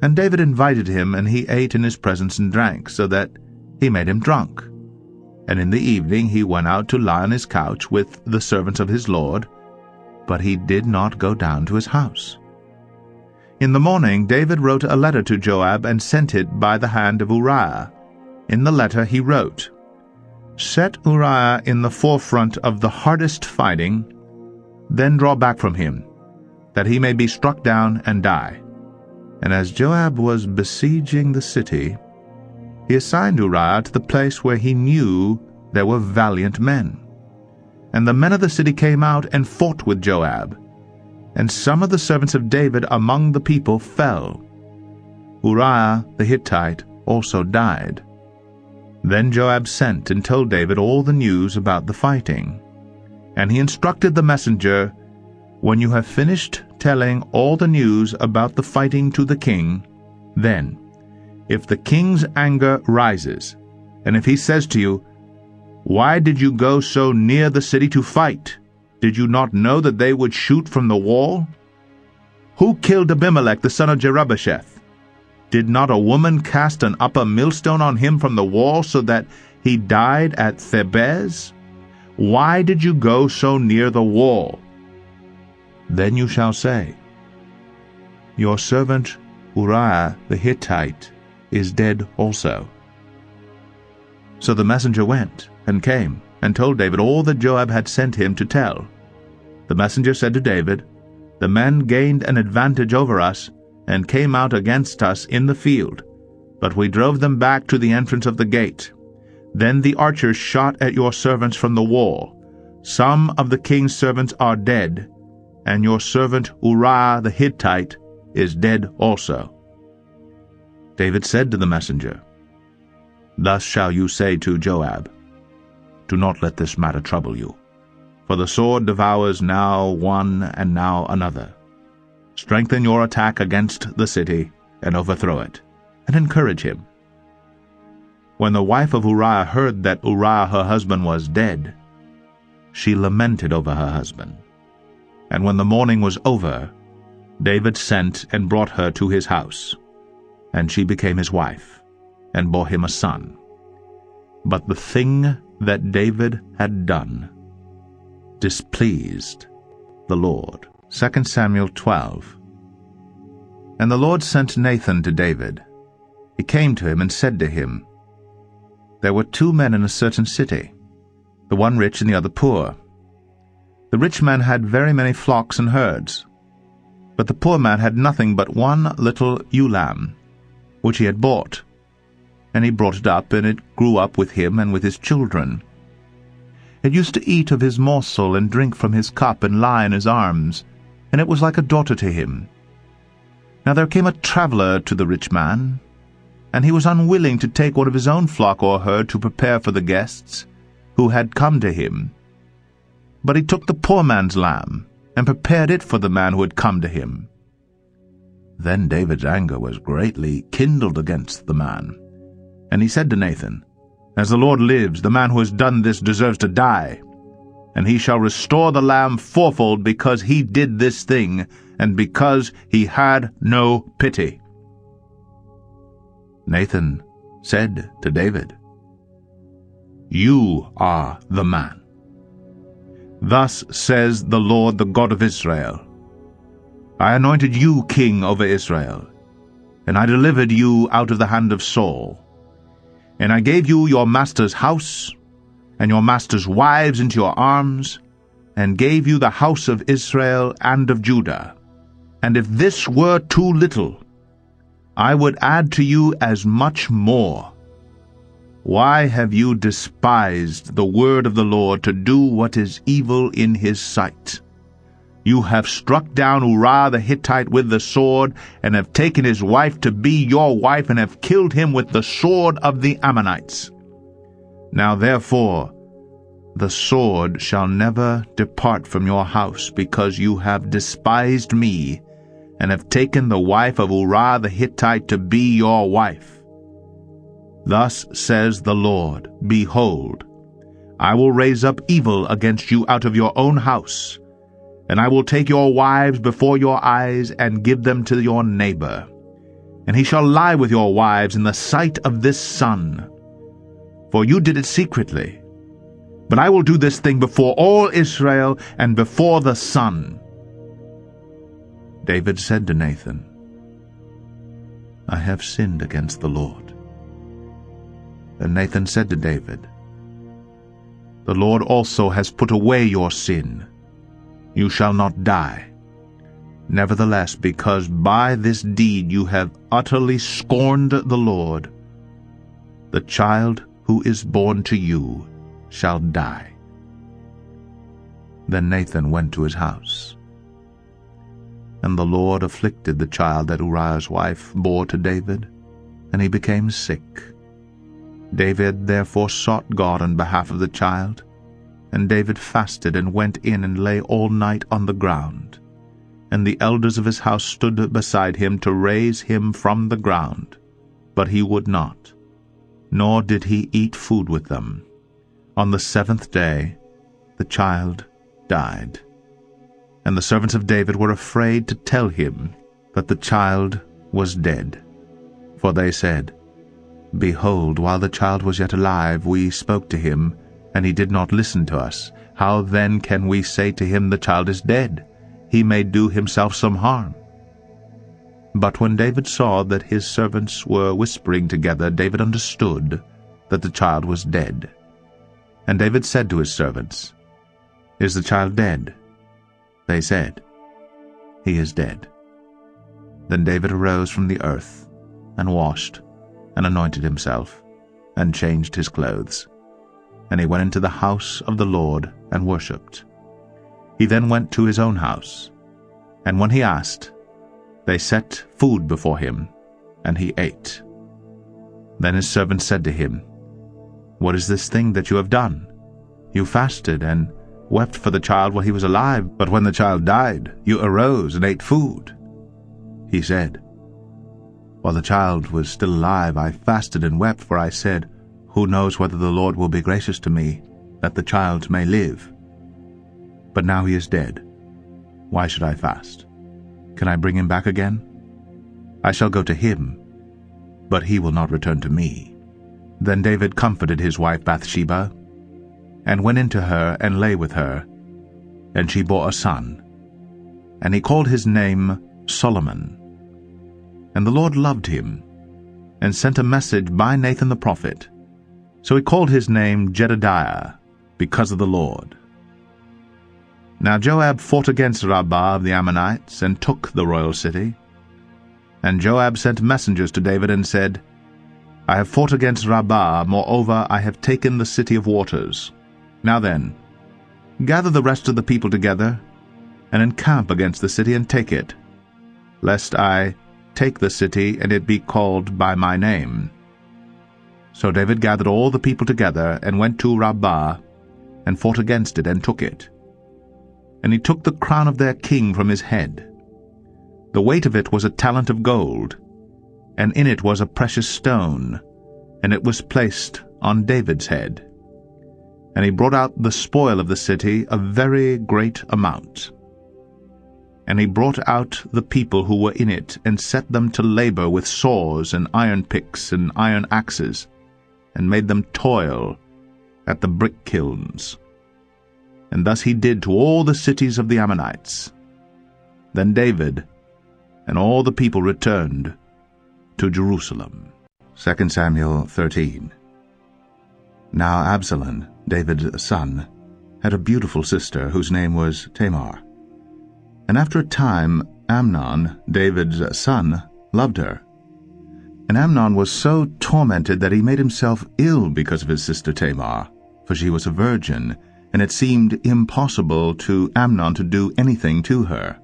And David invited him, and he ate in his presence and drank, so that he made him drunk. And in the evening he went out to lie on his couch with the servants of his lord, but he did not go down to his house. In the morning David wrote a letter to Joab and sent it by the hand of Uriah. In the letter he wrote, "Set Uriah in the forefront of the hardest fighting, then draw back from him, that he may be struck down and die." And as Joab was besieging the city, he assigned Uriah to the place where he knew there were valiant men. And the men of the city came out and fought with Joab, and some of the servants of David among the people fell. Uriah the Hittite also died. Then Joab sent and told David all the news about the fighting. And he instructed the messenger, "When you have finished telling all the news about the fighting to the king, then, if the king's anger rises, and if he says to you, 'Why did you go so near the city to fight? Did you not know that they would shoot from the wall? Who killed Abimelech the son of Jerubbesheth? Did not a woman cast an upper millstone on him from the wall, so that he died at Thebez? Why did you go so near the wall?' Then you shall say, 'Your servant Uriah the Hittite is dead also.'" So the messenger went and came and told David all that Joab had sent him to tell. The messenger said to David, "The men gained an advantage over us, and came out against us in the field, but we drove them back to the entrance of the gate. Then the archers shot at your servants from the wall. Some of the king's servants are dead, and your servant Uriah the Hittite is dead also." David said to the messenger, "Thus shall you say to Joab, 'Do not let this matter trouble you, for the sword devours now one and now another. Strengthen your attack against the city, and overthrow it, and encourage him.'" When the wife of Uriah heard that Uriah her husband was dead, she lamented over her husband. And when the mourning was over, David sent and brought her to his house, and she became his wife, and bore him a son. But the thing that David had done displeased the Lord. 2 Samuel 12. And the Lord sent Nathan to David. He came to him and said to him, "There were 2 men in a certain city. the one rich and the other poor. The rich man had very many flocks and herds, but the poor man had nothing but one little ewe lamb, which he had bought. And he brought it up, and it grew up with him and with his children. It used to eat of his morsel and drink from his cup and lie in his arms, and it was like a daughter to him. Now there came a traveler to the rich man, and he was unwilling to take one of his own flock or herd to prepare for the guests who had come to him. But he took the poor man's lamb, and prepared it for the man who had come to him. Then David's anger was greatly kindled against the man, and he said to Nathan, "As the Lord lives, the man who has done this deserves to die, and he shall restore the lamb fourfold because he did this thing, and because he had no pity." Nathan said to David, "You are the man. Thus says the Lord, the God of Israel, I anointed you king over Israel, and I delivered you out of the hand of Saul. And I gave you your master's house, and your master's wives into your arms, and gave you the house of Israel and of Judah. And if this were too little, I would add to you as much more. Why have you despised the word of the Lord to do what is evil in his sight? You have struck down Uriah the Hittite with the sword, and have taken his wife to be your wife, and have killed him with the sword of the Ammonites. Now therefore, the sword shall never depart from your house, because you have despised me, and have taken the wife of Uriah the Hittite to be your wife. Thus says the Lord, Behold, I will raise up evil against you out of your own house, and I will take your wives before your eyes, and give them to your neighbor. And he shall lie with your wives in the sight of this sun. For you did it secretly. But I will do this thing before all Israel, and before the sun." David said to Nathan, "I have sinned against the Lord." And Nathan said to David, "The Lord also has put away your sin. You shall not die. Nevertheless, because by this deed you have utterly scorned the Lord, the child who is born to you shall die." Then Nathan went to his house. And the Lord afflicted the child that Uriah's wife bore to David, and he became sick. David therefore sought God on behalf of the child, and David fasted and went in and lay all night on the ground. And the elders of his house stood beside him to raise him from the ground, but he would not, nor did he eat food with them. On the 7th day the child died. And the servants of David were afraid to tell him that the child was dead. For they said, "Behold, while the child was yet alive, we spoke to him, and he did not listen to us. How then can we say to him, The child is dead? He may do himself some harm." But when David saw that his servants were whispering together, David understood that the child was dead. And David said to his servants, "Is the child dead?" They said, "He is dead." Then David arose from the earth, and washed, and anointed himself, and changed his clothes. And he went into the house of the Lord, and worshipped. He then went to his own house, and when he asked, they set food before him, and he ate. Then his servants said to him, "What is this thing that you have done? You fasted and wept for the child while he was alive, but when the child died, you arose and ate food." He said, "While the child was still alive, I fasted and wept, for I said, Who knows whether the Lord will be gracious to me, that the child may live? But now he is dead. Why should I fast? Can I bring him back again? I shall go to him, but he will not return to me." Then David comforted his wife Bathsheba, and went into her and lay with her, and she bore a son, and he called his name Solomon. And the Lord loved him, and sent a message by Nathan the prophet. So he called his name Jedediah, because of the Lord. Now Joab fought against Rabbah of the Ammonites, and took the royal city. And Joab sent messengers to David, and said, I have fought against Rabbah, moreover I have taken the city of waters. Now then, gather the rest of the people together, and encamp against the city, and take it, lest I take the city, and it be called by my name. So David gathered all the people together, and went to Rabbah, and fought against it, and took it. And he took the crown of their king from his head. The weight of it was a talent of gold, and in it was a precious stone, and it was placed on David's head. And he brought out the spoil of the city, a very great amount. And he brought out the people who were in it, and set them to labor with saws and iron picks and iron axes, and made them toil at the brick kilns. And thus he did to all the cities of the Ammonites. Then David and all the people returned to Jerusalem. 2 Samuel 13. Now Absalom, David's son, had a beautiful sister whose name was Tamar. And after a time Amnon, David's son, loved her. And Amnon was so tormented that he made himself ill because of his sister Tamar, for she was a virgin, and it seemed impossible to Amnon to do anything to her.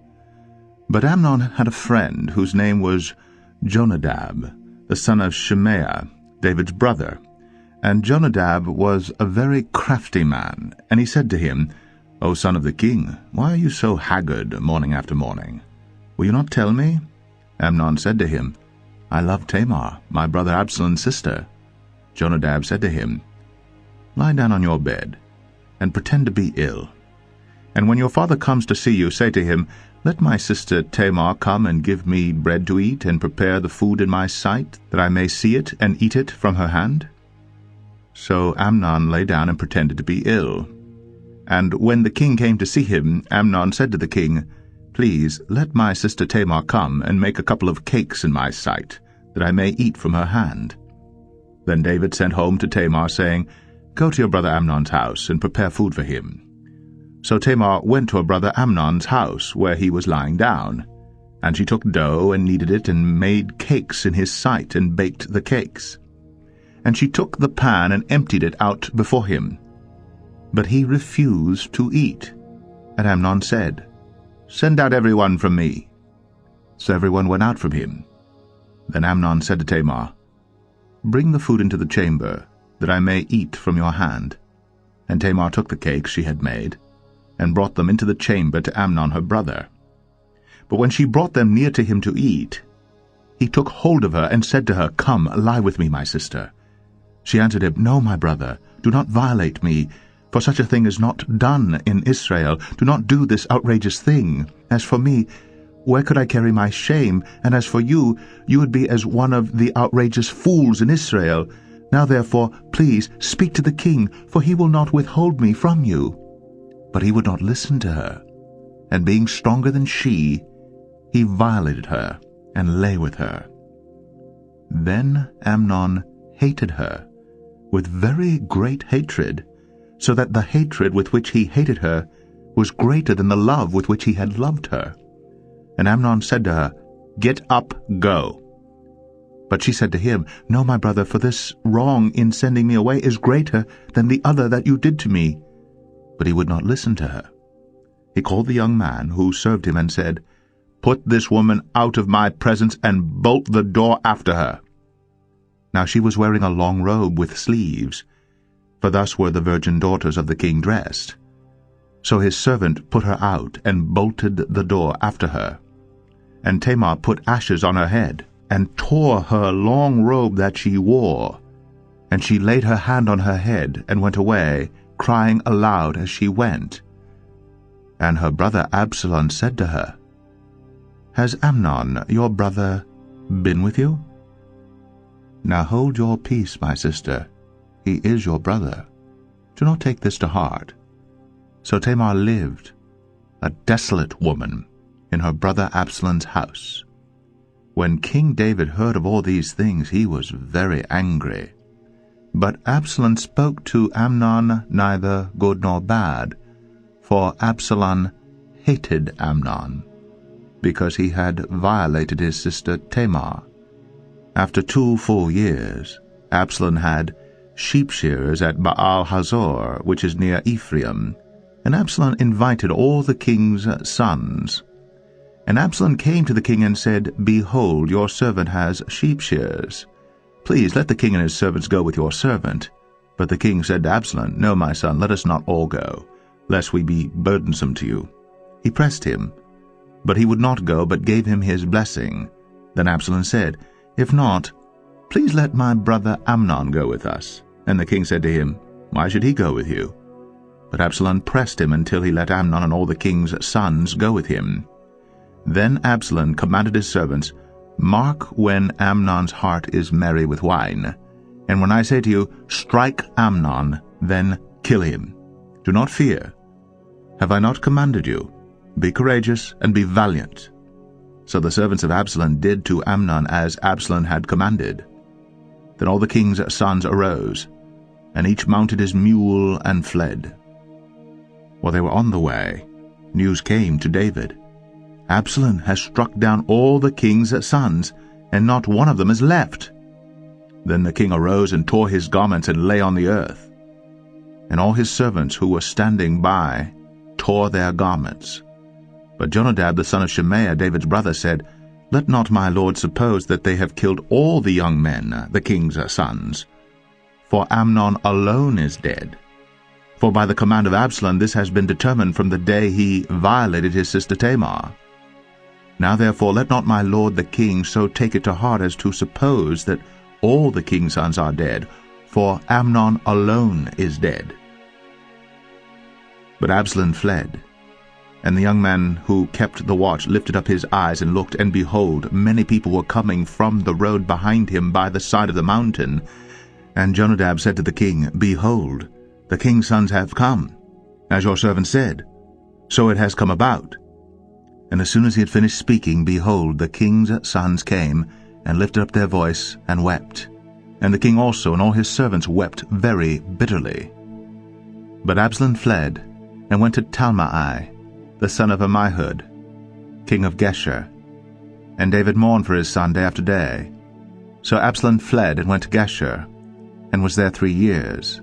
But Amnon had a friend whose name was Jonadab, the son of Shimea, David's brother. And Jonadab was a very crafty man, and he said to him, O son of the king, why are you so haggard morning after morning? Will you not tell me? Amnon said to him, I love Tamar, my brother Absalom's sister. Jonadab said to him, Lie down on your bed, and pretend to be ill. And when your father comes to see you, say to him, Let my sister Tamar come and give me bread to eat, and prepare the food in my sight, that I may see it and eat it from her hand. So Amnon lay down and pretended to be ill. And when the king came to see him, Amnon said to the king, Please, let my sister Tamar come and make a couple of cakes in my sight, that I may eat from her hand. Then David sent home to Tamar, saying, Go to your brother Amnon's house, and prepare food for him. So Tamar went to her brother Amnon's house, where he was lying down. And she took dough, and kneaded it, and made cakes in his sight, and baked the cakes. And she took the pan, and emptied it out before him. But he refused to eat. And Amnon said, Send out everyone from me. So everyone went out from him. Then Amnon said to Tamar, Bring the food into the chamber, that I may eat from your hand. And Tamar took the cakes she had made, and brought them into the chamber to Amnon her brother. But when she brought them near to him to eat, he took hold of her, and said to her, Come, lie with me, my sister. She answered him, No, my brother, do not violate me, for such a thing is not done in Israel. Do not do this outrageous thing. As for me, where could I carry my shame? And as for you, you would be as one of the outrageous fools in Israel. Now therefore, please, speak to the king, for he will not withhold me from you. But he would not listen to her. And being stronger than she, he violated her, and lay with her. Then Amnon hated her with very great hatred, so that the hatred with which he hated her was greater than the love with which he had loved her. And Amnon said to her, Get up, go. But she said to him, No, my brother, for this wrong in sending me away is greater than the other that you did to me. But he would not listen to her. He called the young man who served him, and said, Put this woman out of my presence, and bolt the door after her. Now she was wearing a long robe with sleeves, for thus were the virgin daughters of the king dressed. So his servant put her out, and bolted the door after her. And Tamar put ashes on her head, and tore her long robe that she wore. And she laid her hand on her head, and went away, crying aloud as she went. And her brother Absalom said to her, Has Amnon, your brother, been with you? Now hold your peace, my sister. He is your brother. Do not take this to heart. So Tamar lived, a desolate woman, in her brother Absalom's house. When King David heard of all these things, he was very angry. But Absalom spoke to Amnon neither good nor bad, for Absalom hated Amnon, because he had violated his sister Tamar. After 2 full years, Absalom had sheep shearers at Baal-Hazor, which is near Ephraim, and Absalom invited all the king's sons. And Absalom came to the king and said, Behold, your servant has sheep shearers. Please let the king and his servants go with your servant. But the king said to Absalom, No, my son, let us not all go, lest we be burdensome to you. He pressed him, but he would not go, but gave him his blessing. Then Absalom said, If not, please let my brother Amnon go with us. And the king said to him, Why should he go with you? But Absalom pressed him until he let Amnon and all the king's sons go with him. Then Absalom commanded his servants, Mark when Amnon's heart is merry with wine. And when I say to you, Strike Amnon, then kill him. Do not fear. Have I not commanded you? Be courageous and be valiant. So the servants of Absalom did to Amnon as Absalom had commanded. Then all the king's sons arose, and each mounted his mule and fled. While they were on the way, news came to David. Absalom has struck down all the king's sons, and not one of them is left. Then the king arose and tore his garments and lay on the earth. And all his servants who were standing by tore their garments. But Jonadab the son of Shemaiah, David's brother, said, Let not my lord suppose that they have killed all the young men, the king's sons. For Amnon alone is dead. For by the command of Absalom this has been determined from the day he violated his sister Tamar. Now therefore let not my lord the king so take it to heart as to suppose that all the king's sons are dead, for Amnon alone is dead. But Absalom fled, and the young man who kept the watch lifted up his eyes and looked, and behold, many people were coming from the road behind him by the side of the mountain. And Jonadab said to the king, Behold, the king's sons have come, as your servant said. So it has come about. And as soon as he had finished speaking, behold, the king's sons came, and lifted up their voice, and wept. And the king also and all his servants wept very bitterly. But Absalom fled, and went to Talmai, the son of Ammihud, king of Geshur. And David mourned for his son day after day. So Absalom fled, and went to Geshur, and was there 3 years.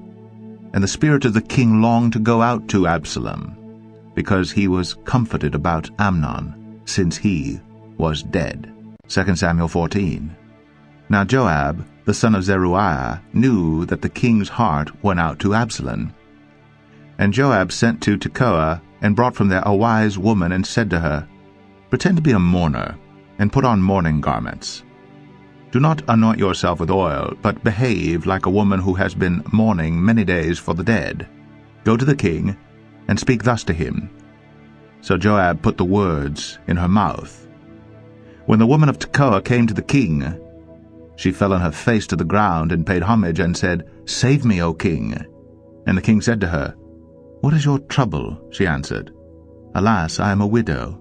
And the spirit of the king longed to go out to Absalom, because he was comforted about Amnon, since he was dead. 2 Samuel 14. Now Joab, the son of Zeruiah, knew that the king's heart went out to Absalom. And Joab sent to Tekoa, and brought from there a wise woman, and said to her, Pretend to be a mourner, and put on mourning garments. Do not anoint yourself with oil, but behave like a woman who has been mourning many days for the dead. Go to the king, and speak thus to him. So Joab put the words in her mouth. When the woman of Tekoa came to the king, she fell on her face to the ground, and paid homage, and said, Save me, O king. And the king said to her, What is your trouble? She answered, Alas, I am a widow.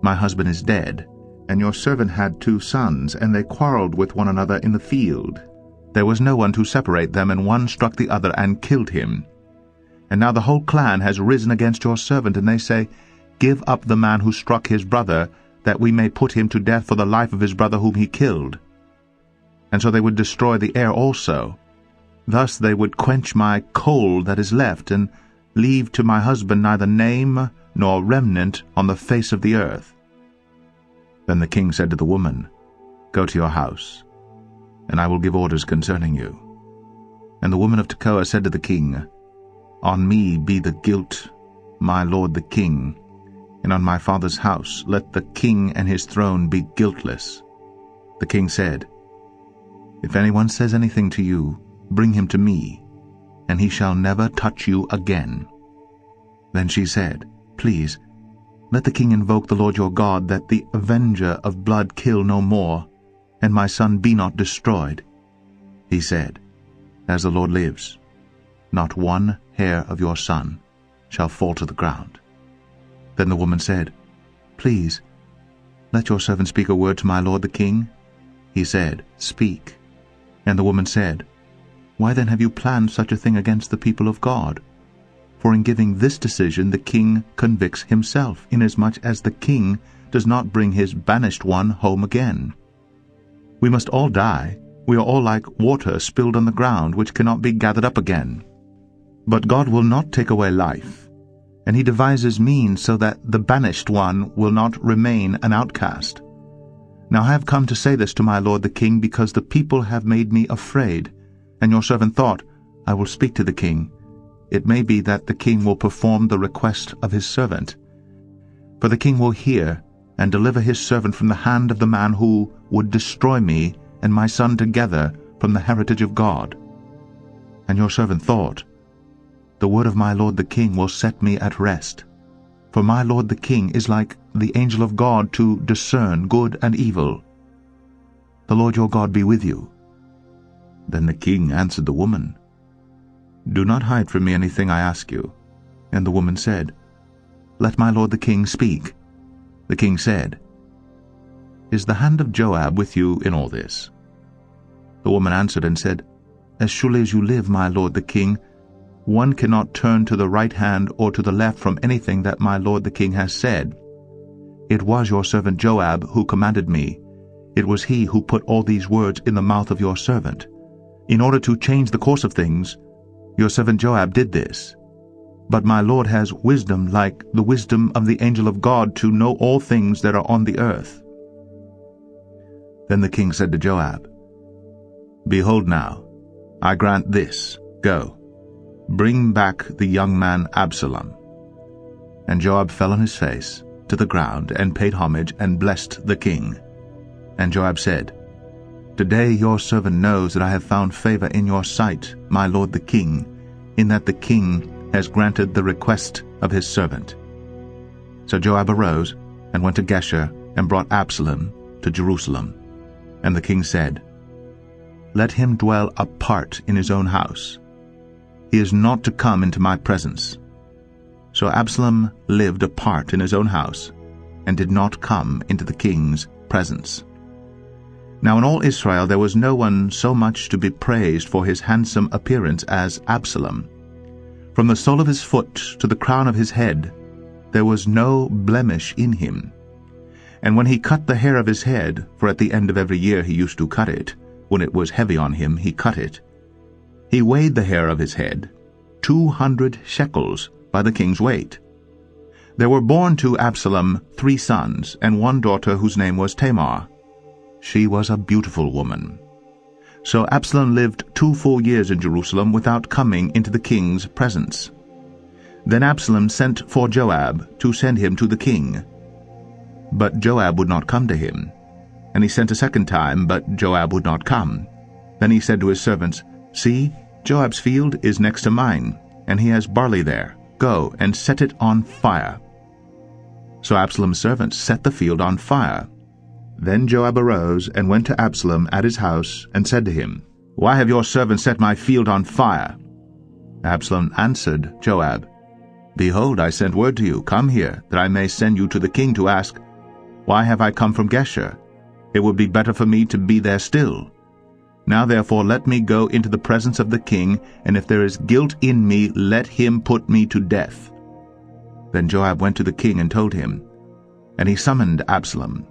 My husband is dead, and your servant had 2 sons, and they quarreled with one another in the field. There was no one to separate them, and one struck the other and killed him. And now the whole clan has risen against your servant, and they say, Give up the man who struck his brother, that we may put him to death for the life of his brother whom he killed. And so they would destroy the heir also. Thus they would quench my coal that is left, and leave to my husband neither name nor remnant on the face of the earth. Then the king said to the woman, Go to your house, and I will give orders concerning you. And the woman of Tekoa said to the king, On me be the guilt, my lord the king, and on my father's house let the king and his throne be guiltless. The king said, If anyone says anything to you, bring him to me, and he shall never touch you again. Then she said, Please, let the king invoke the Lord your God, that the avenger of blood kill no more, and my son be not destroyed. He said, As the Lord lives, not one hair of your son shall fall to the ground. Then the woman said, Please, let your servant speak a word to my lord the king. He said, Speak. And the woman said, Why then have you planned such a thing against the people of God? For in giving this decision the king convicts himself, inasmuch as the king does not bring his banished one home again. We must all die. We are all like water spilled on the ground, which cannot be gathered up again. But God will not take away life, and he devises means so that the banished one will not remain an outcast. Now I have come to say this to my lord the king, because the people have made me afraid, and your servant thought, I will speak to the king. It may be that the king will perform the request of his servant. For the king will hear, and deliver his servant from the hand of the man who would destroy me and my son together from the heritage of God. And your servant thought, the word of my lord the king will set me at rest. For my lord the king is like the angel of God to discern good and evil. The Lord your God be with you. Then the king answered the woman, Do not hide from me anything I ask you. And the woman said, Let my lord the king speak. The king said, Is the hand of Joab with you in all this? The woman answered and said, As surely as you live, my lord the king, one cannot turn to the right hand or to the left from anything that my lord the king has said. It was your servant Joab who commanded me. It was he who put all these words in the mouth of your servant. In order to change the course of things, your servant Joab did this. But my lord has wisdom like the wisdom of the angel of God to know all things that are on the earth. Then the king said to Joab, Behold now, I grant this, go, bring back the young man Absalom. And Joab fell on his face to the ground and paid homage and blessed the king. And Joab said, Today your servant knows that I have found favor in your sight, my lord the king, in that the king has granted the request of his servant. So Joab arose and went to Geshur and brought Absalom to Jerusalem. And the king said, Let him dwell apart in his own house. He is not to come into my presence. So Absalom lived apart in his own house, and did not come into the king's presence. Now in all Israel there was no one so much to be praised for his handsome appearance as Absalom. From the sole of his foot to the crown of his head there was no blemish in him. And when he cut the hair of his head, for at the end of every year he used to cut it, when it was heavy on him he cut it, he weighed the hair of his head 200 shekels by the king's weight. There were born to Absalom 3 sons, and 1 daughter whose name was Tamar. She was a beautiful woman. So Absalom lived 2 full years in Jerusalem without coming into the king's presence. Then Absalom sent for Joab to send him to the king. But Joab would not come to him. And he sent a second time, but Joab would not come. Then he said to his servants, See, Joab's field is next to mine, and he has barley there. Go and set it on fire. So Absalom's servants set the field on fire. Then Joab arose and went to Absalom at his house, and said to him, Why have your servants set my field on fire? Absalom answered Joab, Behold, I sent word to you, Come here, that I may send you to the king to ask, Why have I come from Geshur? It would be better for me to be there still. Now therefore let me go into the presence of the king, and if there is guilt in me, let him put me to death. Then Joab went to the king and told him, and he summoned Absalom.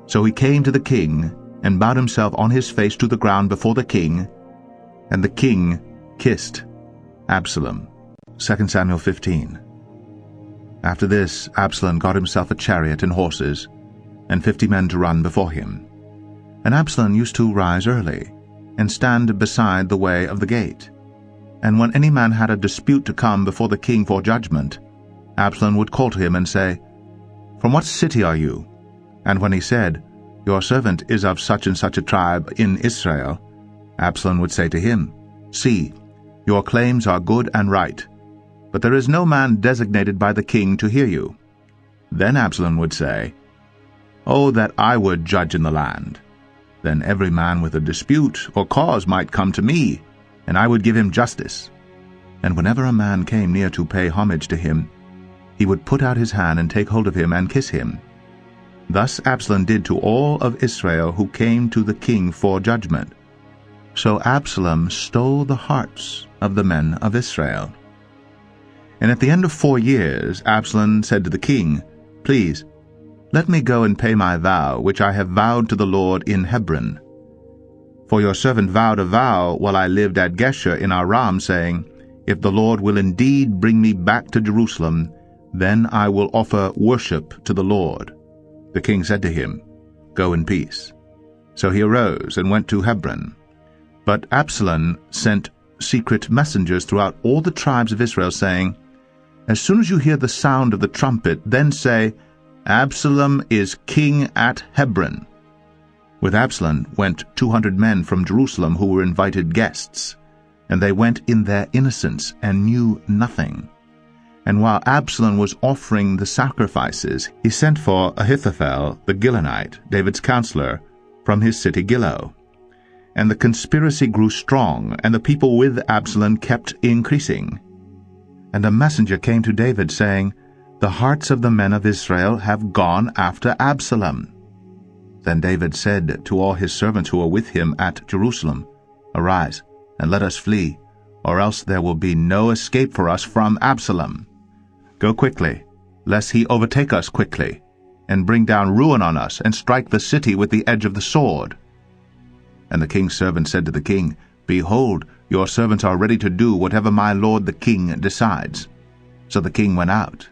So he came to the king, and bowed himself on his face to the ground before the king, and the king kissed Absalom. 2 Samuel 15. After this Absalom got himself a chariot and horses, and 50 men to run before him. And Absalom used to rise early, and stand beside the way of the gate. And when any man had a dispute to come before the king for judgment, Absalom would call to him and say, From what city are you? And when he said, Your servant is of such and such a tribe in Israel, Absalom would say to him, See, your claims are good and right, but there is no man designated by the king to hear you. Then Absalom would say, Oh, that I would judge in the land! Then every man with a dispute or cause might come to me, and I would give him justice. And whenever a man came near to pay homage to him, he would put out his hand and take hold of him and kiss him. Thus Absalom did to all of Israel who came to the king for judgment. So Absalom stole the hearts of the men of Israel. And at the end of 4 years Absalom said to the king, Please, let me go and pay my vow, which I have vowed to the Lord in Hebron. For your servant vowed a vow while I lived at Geshur in Aram, saying, If the Lord will indeed bring me back to Jerusalem, then I will offer worship to the Lord. The king said to him, Go in peace. So he arose and went to Hebron. But Absalom sent secret messengers throughout all the tribes of Israel, saying, As soon as you hear the sound of the trumpet, then say, Absalom is king at Hebron. With Absalom went 200 men from Jerusalem who were invited guests, and they went in their innocence and knew nothing. And while Absalom was offering the sacrifices, he sent for Ahithophel the Gilonite, David's counselor, from his city Gilo. And the conspiracy grew strong, and the people with Absalom kept increasing. And a messenger came to David, saying, The hearts of the men of Israel have gone after Absalom. Then David said to all his servants who were with him at Jerusalem, Arise, and let us flee, or else there will be no escape for us from Absalom. Go quickly, lest he overtake us quickly, and bring down ruin on us, and strike the city with the edge of the sword. And the king's servant said to the king, Behold, your servants are ready to do whatever my lord the king decides. So the king went out,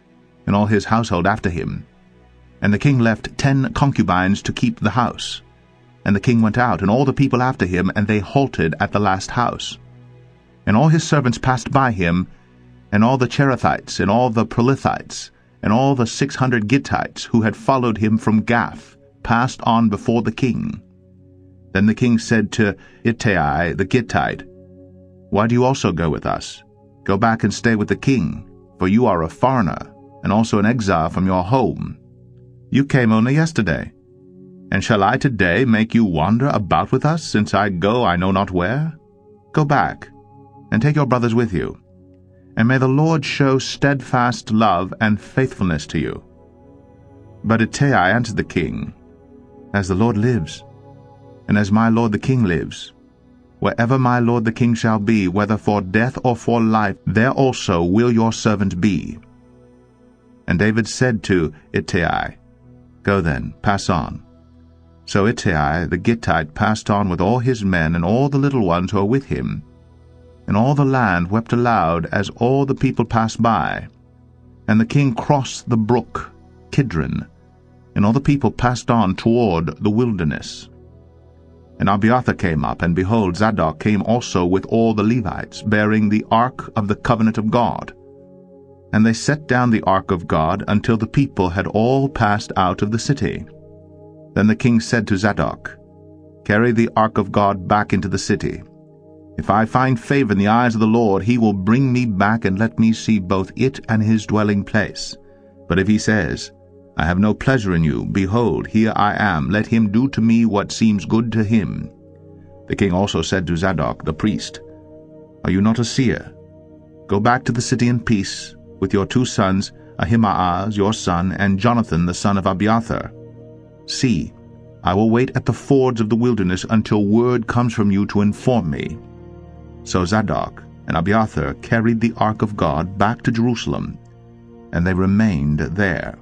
and all his household after him. And the king left 10 concubines to keep the house. And the king went out, and all the people after him, and they halted at the last house. And all his servants passed by him, and all the Cherethites, and all the Pelethites, and all the 600 Gittites who had followed him from Gath, passed on before the king. Then the king said to Ittai the Gittite, Why do you also go with us? Go back and stay with the king, for you are a foreigner, and also an exile from your home. You came only yesterday. And shall I today make you wander about with us, since I go I know not where? Go back, and take your brothers with you. And may the Lord show steadfast love and faithfulness to you. But Ittai answered the king, As the Lord lives, and as my lord the king lives, wherever my lord the king shall be, whether for death or for life, there also will your servant be. And David said to Ittai, Go then, pass on. So Ittai the Gittite passed on with all his men and all the little ones who were with him. And all the land wept aloud as all the people passed by. And the king crossed the brook Kidron, and all the people passed on toward the wilderness. And Abiathar came up, and behold, Zadok came also with all the Levites, bearing the ark of the covenant of God. And they set down the ark of God until the people had all passed out of the city. Then the king said to Zadok, Carry the ark of God back into the city. If I find favor in the eyes of the Lord, he will bring me back and let me see both it and his dwelling place. But if he says, I have no pleasure in you, behold, here I am, let him do to me what seems good to him. The king also said to Zadok the priest, Are you not a seer? Go back to the city in peace, with your 2 sons, Ahimaaz your son, and Jonathan the son of Abiathar. See, I will wait at the fords of the wilderness until word comes from you to inform me. So Zadok and Abiathar carried the ark of God back to Jerusalem, and they remained there.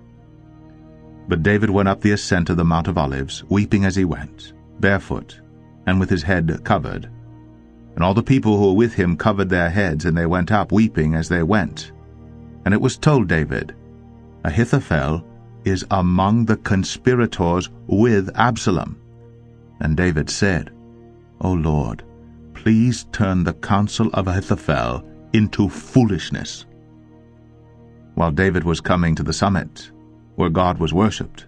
But David went up the ascent of the Mount of Olives, weeping as he went, barefoot, and with his head covered. And all the people who were with him covered their heads, and they went up weeping as they went. And it was told David, Ahithophel is among the conspirators with Absalom. And David said, O Lord, please turn the counsel of Ahithophel into foolishness. While David was coming to the summit, where God was worshipped,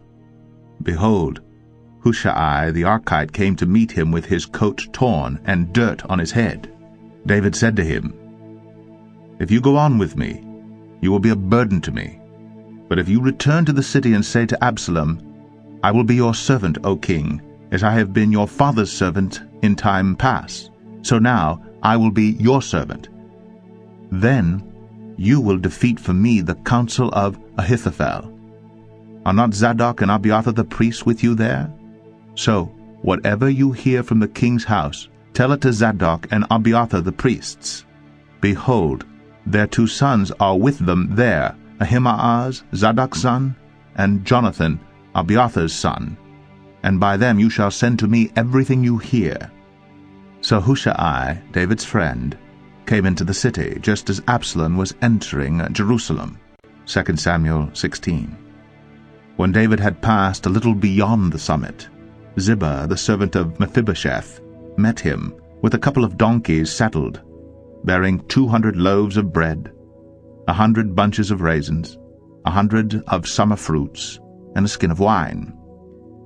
behold, Hushai the Archite came to meet him with his coat torn and dirt on his head. David said to him, If you go on with me, you will be a burden to me. But if you return to the city and say to Absalom, I will be your servant, O king, as I have been your father's servant in time past, so now I will be your servant. Then you will defeat for me the counsel of Ahithophel. Are not Zadok and Abiathar the priests with you there? So whatever you hear from the king's house, Tell it to Zadok and Abiathar the priests. Behold, their 2 sons are with them there, Ahimaaz, Zadok's son, and Jonathan, Abiathar's son. And by them you shall send to me everything you hear. So Hushai, David's friend, came into the city, just as Absalom was entering Jerusalem. 2 Samuel 16. When David had passed a little beyond the summit, Ziba, the servant of Mephibosheth, met him with a couple of donkeys saddled, bearing 200 loaves of bread, 100 bunches of raisins, 100 of summer fruits, and a skin of wine.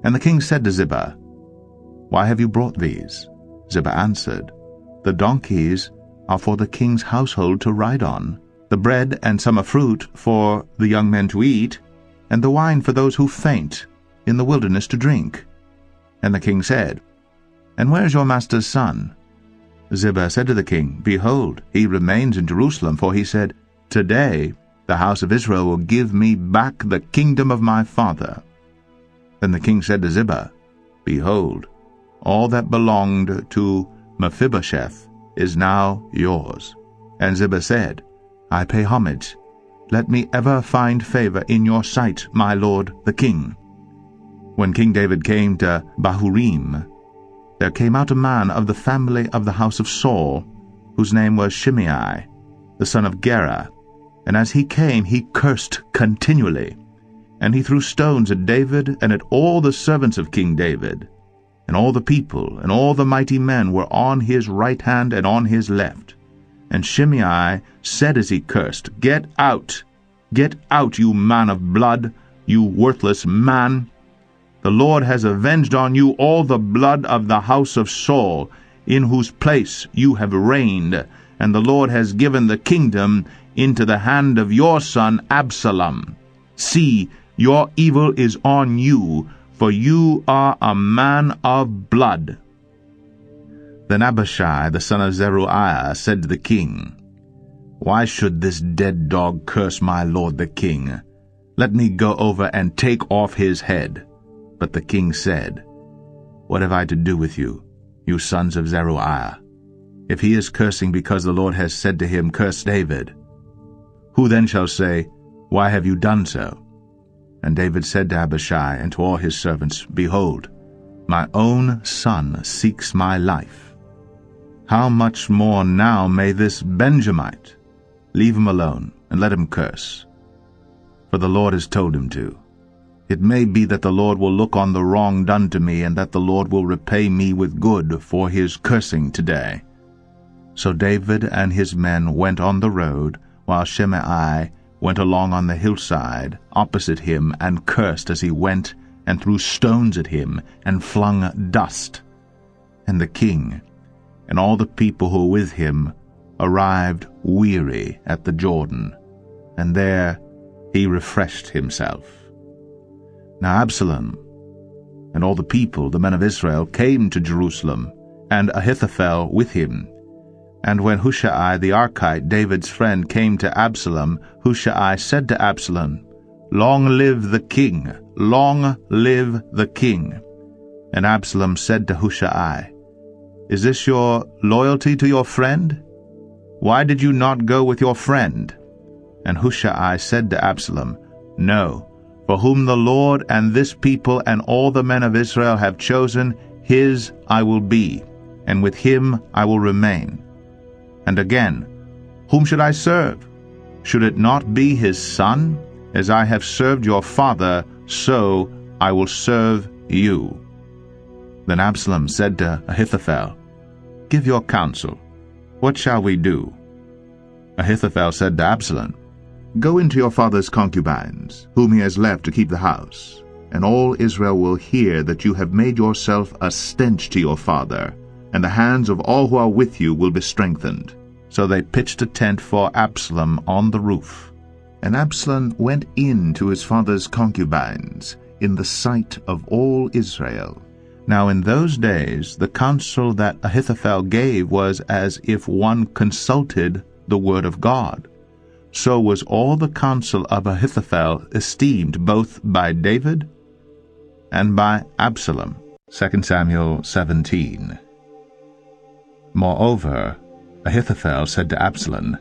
And the king said to Ziba, Why have you brought these? Ziba answered, The donkeys are for the king's household to ride on, the bread and summer fruit for the young men to eat, and the wine for those who faint in the wilderness to drink. And the king said, And where is your master's son? Ziba said to the king, Behold, he remains in Jerusalem, for he said, Today the house of Israel will give me back the kingdom of my father. Then the king said to Ziba, Behold, all that belonged to Mephibosheth is now yours. And Ziba said, I pay homage. Let me ever find favor in your sight, my lord the king. When King David came to Bahurim, there came out a man of the family of the house of Saul, whose name was Shimei, the son of Gera. And as he came, he cursed continually. And he threw stones at David and at all the servants of King David. And all the people and all the mighty men were on his right hand and on his left. And Shimei said as he cursed, Get out, you man of blood, you worthless man. The Lord has avenged on you all the blood of the house of Saul, in whose place you have reigned, and the Lord has given the kingdom into the hand of your son Absalom. See, your evil is on you, for you are a man of blood. Then Abishai, the son of Zeruiah, said to the king, Why should this dead dog curse my lord the king? Let me go over and take off his head. But the king said, What have I to do with you, you sons of Zeruiah? If he is cursing because the Lord has said to him, Curse David, who then shall say, Why have you done so? And David said to Abishai and to all his servants, Behold, my own son seeks my life. How much more now may this Benjamite? Leave him alone, and let him curse. For the Lord has told him to. It may be that the Lord will look on the wrong done to me, and that the Lord will repay me with good for his cursing today. So David and his men went on the road, while Shimei went along on the hillside opposite him, and cursed as he went, and threw stones at him, and flung dust. And the king and all the people who were with him arrived weary at the Jordan, and there he refreshed himself. Now Absalom and all the people, the men of Israel, came to Jerusalem, and Ahithophel with him. And when Hushai the Archite, David's friend, came to Absalom, Hushai said to Absalom, Long live the king! Long live the king! And Absalom said to Hushai, Is this your loyalty to your friend? Why did you not go with your friend? And Hushai said to Absalom, No, for whom the Lord and this people and all the men of Israel have chosen, his I will be, and with him I will remain. And again, whom should I serve? Should it not be his son? As I have served your father, so I will serve you. Then Absalom said to Ahithophel, Give your counsel. What shall we do? Ahithophel said to Absalom, Go into your father's concubines, whom he has left to keep the house, and all Israel will hear that you have made yourself a stench to your father, and the hands of all who are with you will be strengthened. So they pitched a tent for Absalom on the roof. And Absalom went in to his father's concubines, in the sight of all Israel. Now in those days the counsel that Ahithophel gave was as if one consulted the word of God. So was all the counsel of Ahithophel esteemed both by David and by Absalom. 2 Samuel 17. Moreover, Ahithophel said to Absalom,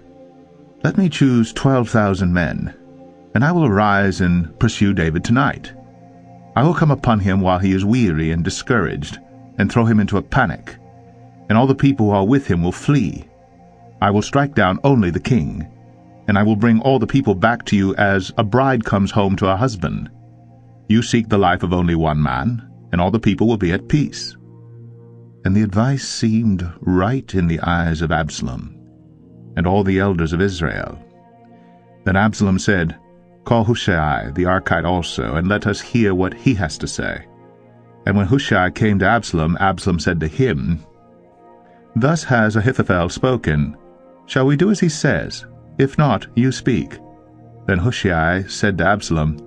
"Let me choose 12,000 men, and I will arise and pursue David tonight. I will come upon him while he is weary and discouraged, and throw him into a panic, and all the people who are with him will flee. I will strike down only the king, and I will bring all the people back to you as a bride comes home to her husband. You seek the life of only one man, and all the people will be at peace." And the advice seemed right in the eyes of Absalom, and all the elders of Israel. Then Absalom said, "Call Hushai the Archite also, and let us hear what he has to say." And when Hushai came to Absalom, Absalom said to him, "Thus has Ahithophel spoken. Shall we do as he says? If not, you speak." Then Hushai said to Absalom,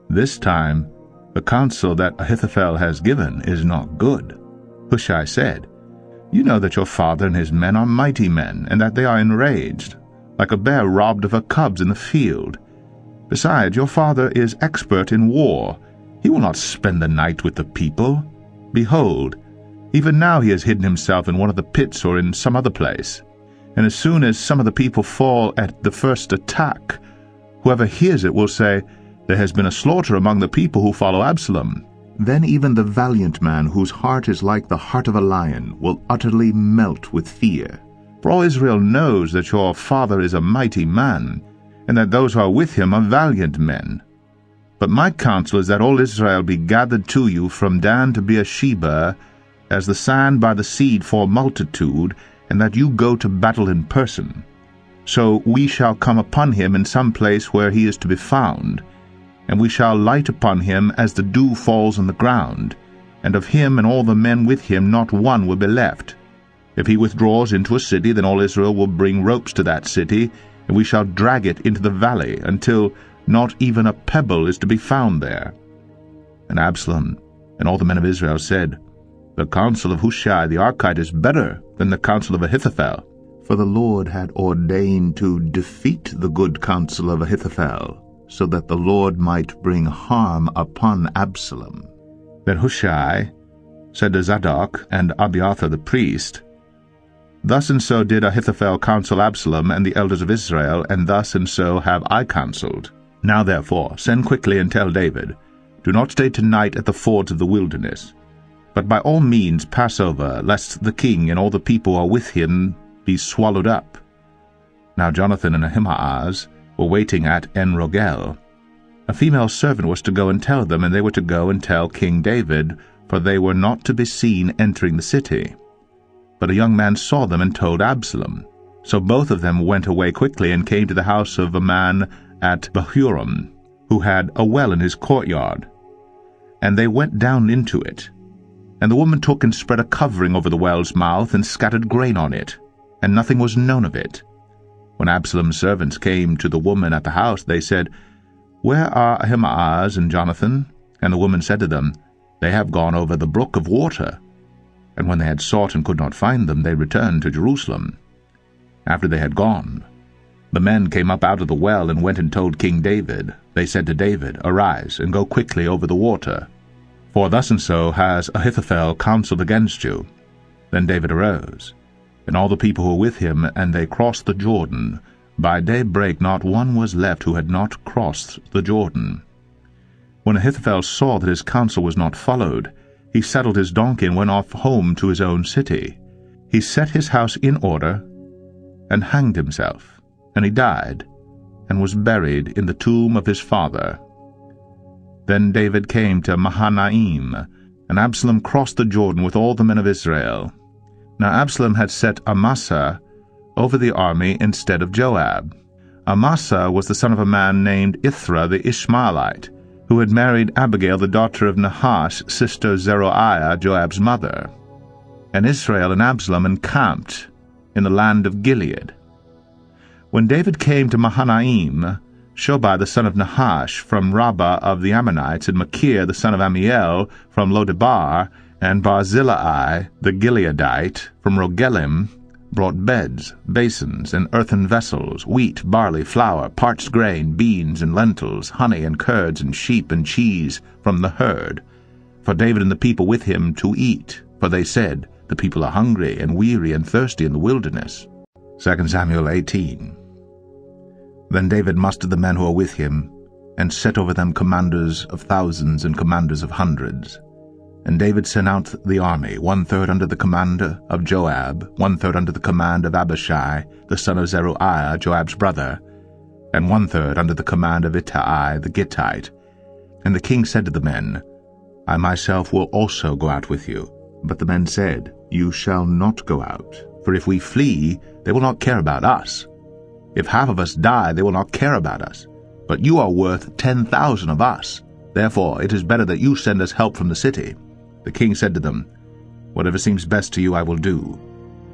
"This time the counsel that Ahithophel has given is not good." Hushai said, "You know that your father and his men are mighty men, and that they are enraged, like a bear robbed of her cubs in the field. Besides, your father is expert in war. He will not spend the night with the people. Behold, even now he has hidden himself in one of the pits or in some other place. And as soon as some of the people fall at the first attack, whoever hears it will say, 'There has been a slaughter among the people who follow Absalom.' Then even the valiant man whose heart is like the heart of a lion will utterly melt with fear. For all Israel knows that your father is a mighty man, and that those who are with him are valiant men. But my counsel is that all Israel be gathered to you from Dan to Beersheba, as the sand by the sea for multitude, and that you go to battle in person. So we shall come upon him in some place where he is to be found, and we shall light upon him as the dew falls on the ground, and of him and all the men with him not one will be left. If he withdraws into a city, then all Israel will bring ropes to that city, and we shall drag it into the valley, until not even a pebble is to be found there." And Absalom and all the men of Israel said, "The counsel of Hushai the Archite is better than the counsel of Ahithophel." For the Lord had ordained to defeat the good counsel of Ahithophel, so that the Lord might bring harm upon Absalom. Then Hushai said to Zadok and Abiathar the priest, "Thus and so did Ahithophel counsel Absalom and the elders of Israel, and thus and so have I counseled. Now therefore send quickly and tell David, 'Do not stay tonight at the fords of the wilderness, but by all means pass over, lest the king and all the people who are with him be swallowed up.'" Now Jonathan and Ahimaaz were waiting at En-Rogel. A female servant was to go and tell them, and they were to go and tell King David, for they were not to be seen entering the city. But a young man saw them and told Absalom. So both of them went away quickly and came to the house of a man at Bahurim, who had a well in his courtyard. And they went down into it. And the woman took and spread a covering over the well's mouth and scattered grain on it, and nothing was known of it. When Absalom's servants came to the woman at the house, they said, "Where are Ahimaaz and Jonathan?" And the woman said to them, "They have gone over the brook of water." And when they had sought and could not find them, they returned to Jerusalem. After they had gone, the men came up out of the well and went and told King David. They said to David, "Arise, and go quickly over the water, for thus and so has Ahithophel counseled against you." Then David arose, and all the people who were with him, and they crossed the Jordan. By daybreak not one was left who had not crossed the Jordan. When Ahithophel saw that his counsel was not followed, he saddled his donkey and went off home to his own city. He set his house in order and hanged himself, and he died, and was buried in the tomb of his father. Then David came to Mahanaim, and Absalom crossed the Jordan with all the men of Israel. Now Absalom had set Amasa over the army instead of Joab. Amasa was the son of a man named Ithra the Ishmaelite, who had married Abigail the daughter of Nahash, sister Zeruiah, Joab's mother. And Israel and Absalom encamped in the land of Gilead. When David came to Mahanaim, Shobai the son of Nahash from Rabbah of the Ammonites, and Machir the son of Amiel from Lodebar, and Barzillai the Gileadite from Rogelim, brought beds, basins, and earthen vessels, wheat, barley, flour, parched grain, beans, and lentils, honey, and curds, and sheep, and cheese from the herd, for David and the people with him to eat. For they said, The people are hungry and weary and thirsty in the wilderness. 2 Samuel 18. Then David mustered the men who were with him, and set over them commanders of thousands and commanders of hundreds. And David sent out the army, 1/3 under the command of Joab, 1/3 under the command of Abishai, the son of Zeruiah, Joab's brother, and 1/3 under the command of Ittai the Gittite. And the king said to the men, I myself will also go out with you. But the men said, You shall not go out, for if we flee, they will not care about us. If half of us die, they will not care about us. But you are worth 10,000 of us. Therefore it is better that you send us help from the city. The king said to them, Whatever seems best to you I will do.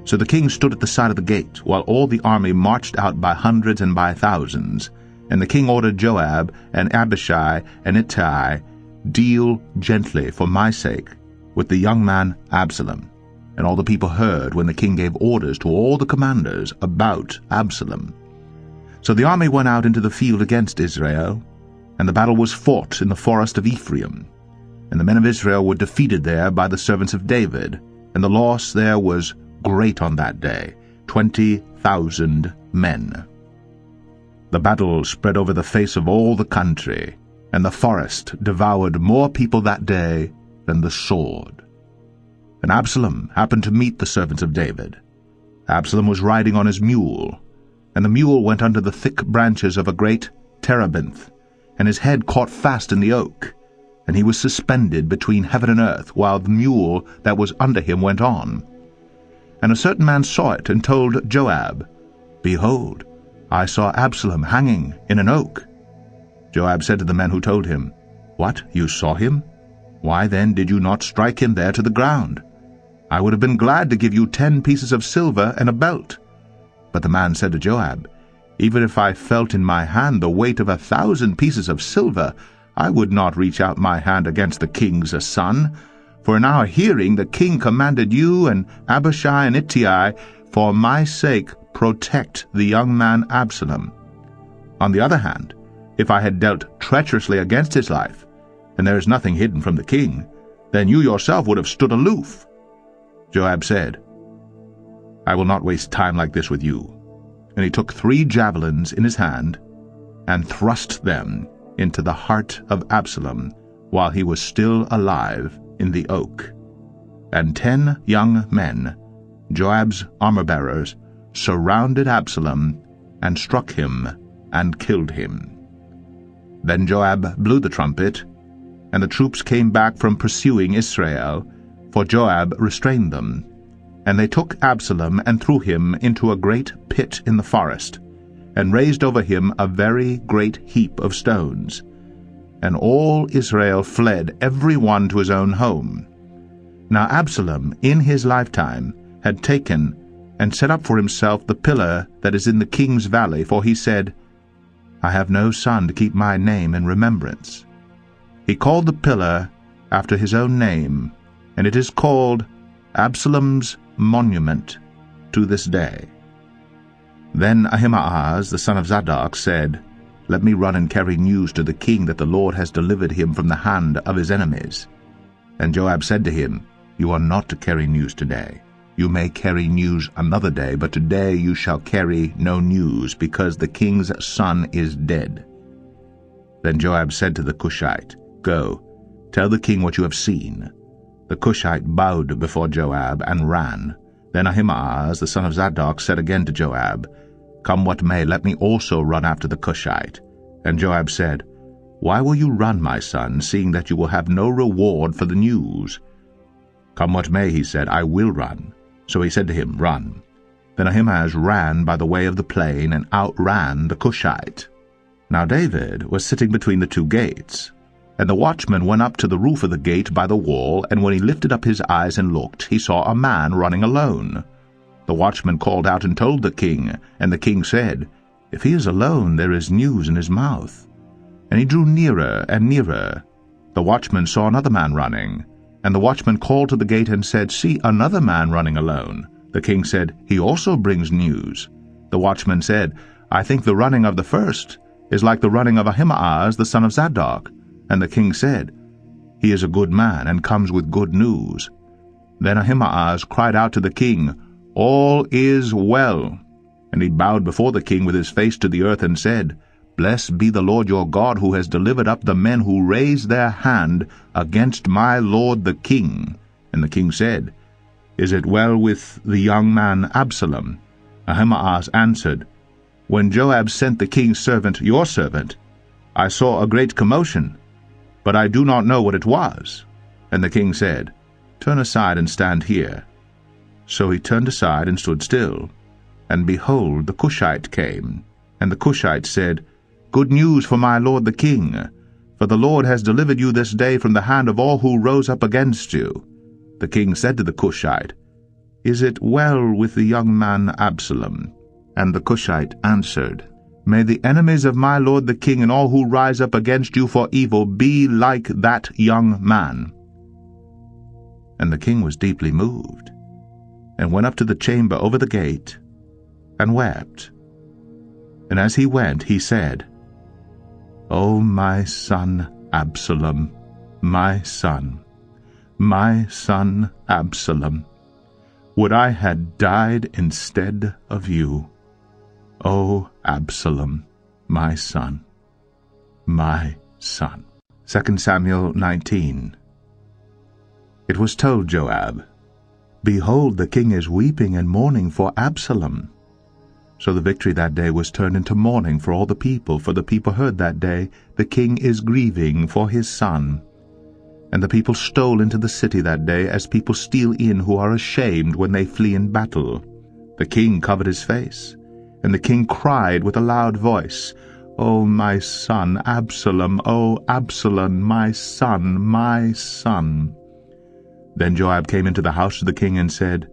So the king stood at the side of the gate, while all the army marched out by hundreds and by thousands. And the king ordered Joab and Abishai and Ittai, Deal gently for my sake with the young man Absalom. And all the people heard when the king gave orders to all the commanders about Absalom. So the army went out into the field against Israel, and the battle was fought in the forest of Ephraim. And the men of Israel were defeated there by the servants of David, and the loss there was great on that day, 20,000 men. The battle spread over the face of all the country, and the forest devoured more people that day than the sword. And Absalom happened to meet the servants of David. Absalom was riding on his mule, and the mule went under the thick branches of a great terebinth, and his head caught fast in the oak, and he was suspended between heaven and earth, while the mule that was under him went on. And a certain man saw it, and told Joab, Behold, I saw Absalom hanging in an oak. Joab said to the men who told him, What, you saw him? Why then did you not strike him there to the ground? I would have been glad to give you 10 pieces of silver and a belt. But the man said to Joab, Even if I felt in my hand the weight of 1,000 pieces of silver, I would not reach out my hand against the king's son. For in our hearing the king commanded you and Abishai and Ittai, For my sake protect the young man Absalom. On the other hand, if I had dealt treacherously against his life, and there is nothing hidden from the king, then you yourself would have stood aloof. Joab said, I will not waste time like this with you. And he took 3 javelins in his hand, and thrust them into the heart of Absalom, while he was still alive in the oak. And 10 young men, Joab's armor-bearers, surrounded Absalom, and struck him, and killed him. Then Joab blew the trumpet, and the troops came back from pursuing Israel, for Joab restrained them. And they took Absalom and threw him into a great pit in the forest, and raised over him a very great heap of stones. And all Israel fled, every one to his own home. Now Absalom, in his lifetime, had taken and set up for himself the pillar that is in the king's valley, for he said, I have no son to keep my name in remembrance. He called the pillar after his own name, and it is called Absalom's monument to this day. Then Ahimaaz the son of Zadok said, Let me run and carry news to the king that the Lord has delivered him from the hand of his enemies. And Joab said to him, You are not to carry news today. You may carry news another day, but today you shall carry no news, because the king's son is dead. Then Joab said to the Cushite, Go, tell the king what you have seen. The Cushite bowed before Joab and ran. Then Ahimaaz the son of Zadok said again to Joab, Come what may, let me also run after the Cushite. And Joab said, Why will you run, my son, seeing that you will have no reward for the news? Come what may, he said, I will run. So he said to him, Run. Then Ahimaaz ran by the way of the plain, and outran the Cushite. Now David was sitting between the 2 gates. And the watchman went up to the roof of the gate by the wall, and when he lifted up his eyes and looked, he saw a man running alone. The watchman called out and told the king, and the king said, If he is alone, there is news in his mouth. And he drew nearer and nearer. The watchman saw another man running, and the watchman called to the gate and said, See, another man running alone. The king said, He also brings news. The watchman said, I think the running of the first is like the running of Ahimaaz the son of Zadok. And the king said, He is a good man, and comes with good news. Then Ahimaaz cried out to the king, "All is well." And he bowed before the king with his face to the earth and said, "Blessed be the Lord your God, who has delivered up the men who raised their hand against my lord the king." And the king said, "Is it well with the young man Absalom?" Ahimaaz answered, "When Joab sent the king's servant, your servant, I saw a great commotion, but I do not know what it was." And the king said, "Turn aside and stand here." So he turned aside and stood still. And behold, the Cushite came. And the Cushite said, "Good news for my lord the king, for the Lord has delivered you this day from the hand of all who rose up against you." The king said to the Cushite, "Is it well with the young man Absalom?" And the Cushite answered, "May the enemies of my lord the king and all who rise up against you for evil be like that young man." And the king was deeply moved, and went up to the chamber over the gate, and wept. And as he went, he said, "O my son Absalom, my son Absalom, would I had died instead of you, O Absalom, my son, my son." 2 Samuel 19. It was told Joab, "Behold, the king is weeping and mourning for Absalom." So the victory that day was turned into mourning for all the people, for the people heard that day, "The king is grieving for his son." And the people stole into the city that day, as people steal in who are ashamed when they flee in battle. The king covered his face, and the king cried with a loud voice, "O my son Absalom, O Absalom, my son, my son." Then Joab came into the house of the king and said,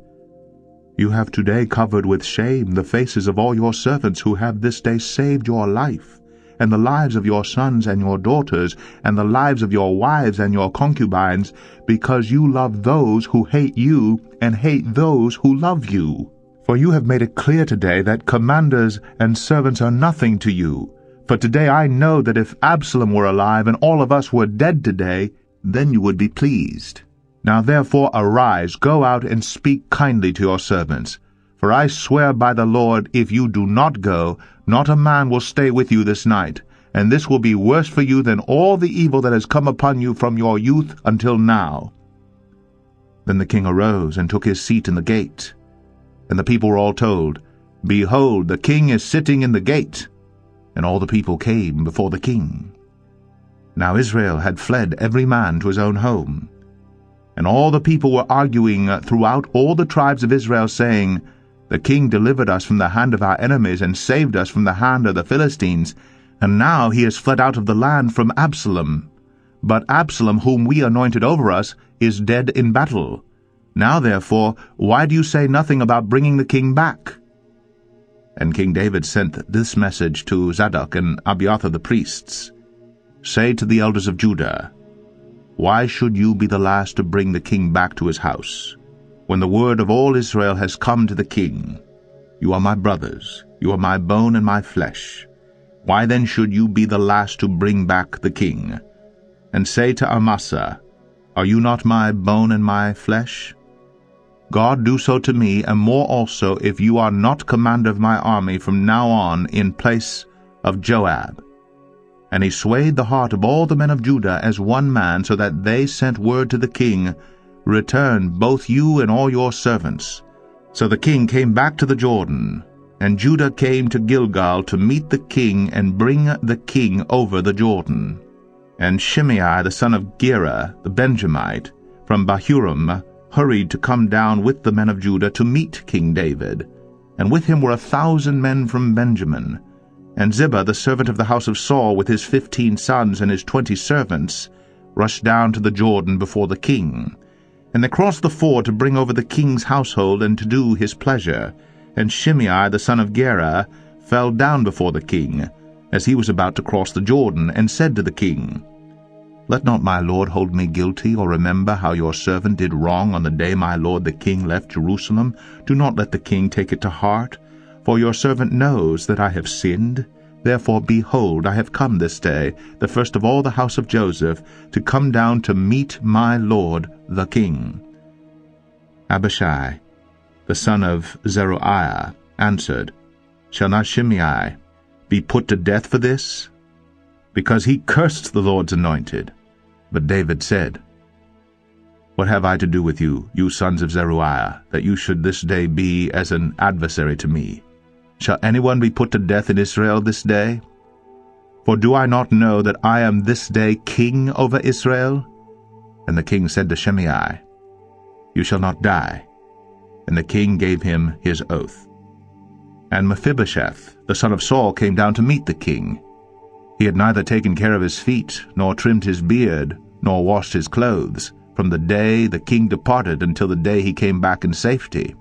"You have today covered with shame the faces of all your servants who have this day saved your life, and the lives of your sons and your daughters, and the lives of your wives and your concubines, because you love those who hate you, and hate those who love you. For you have made it clear today that commanders and servants are nothing to you. For today I know that if Absalom were alive and all of us were dead today, then you would be pleased. Now therefore arise, go out and speak kindly to your servants. For I swear by the Lord, if you do not go, not a man will stay with you this night, and this will be worse for you than all the evil that has come upon you from your youth until now." Then the king arose and took his seat in the gate. And the people were all told, "Behold, the king is sitting in the gate." And all the people came before the king. Now Israel had fled every man to his own home. And all the people were arguing throughout all the tribes of Israel, saying, "The king delivered us from the hand of our enemies, and saved us from the hand of the Philistines, and now he has fled out of the land from Absalom. But Absalom, whom we anointed over us, is dead in battle. Now therefore, why do you say nothing about bringing the king back?" And King David sent this message to Zadok and Abiathar the priests, "Say to the elders of Judah, why should you be the last to bring the king back to his house, when the word of all Israel has come to the king? You are my brothers, you are my bone and my flesh. Why then should you be the last to bring back the king? And say to Amasa, Are you not my bone and my flesh? God do so to me, and more also, if you are not commander of my army from now on in place of Joab." And he swayed the heart of all the men of Judah as one man, so that they sent word to the king, "Return, both you and all your servants." So the king came back to the Jordan, and Judah came to Gilgal to meet the king and bring the king over the Jordan. And Shimei the son of Gera, the Benjamite, from Bahurim, hurried to come down with the men of Judah to meet King David. And with him were 1,000 men from Benjamin. And Ziba, the servant of the house of Saul, with his 15 sons and his 20 servants, rushed down to the Jordan before the king. And they crossed the ford to bring over the king's household and to do his pleasure. And Shimei the son of Gera fell down before the king, as he was about to cross the Jordan, and said to the king, "Let not my lord hold me guilty, or remember how your servant did wrong on the day my lord the king left Jerusalem. Do not let the king take it to heart. For your servant knows that I have sinned. Therefore, behold, I have come this day, the first of all the house of Joseph, to come down to meet my lord the king." Abishai, the son of Zeruiah, answered, Shall not Shimei be put to death for this? Because he cursed the Lord's anointed. But David said, What have I to do with you, you sons of Zeruiah, that you should this day be as an adversary to me? Shall anyone be put to death in Israel this day? For do I not know that I am this day king over Israel? And the king said to Shimei, You shall not die. And the king gave him his oath. And Mephibosheth, the son of Saul, came down to meet the king. He had neither taken care of his feet, nor trimmed his beard, nor washed his clothes, from the day the king departed until the day he came back in safety.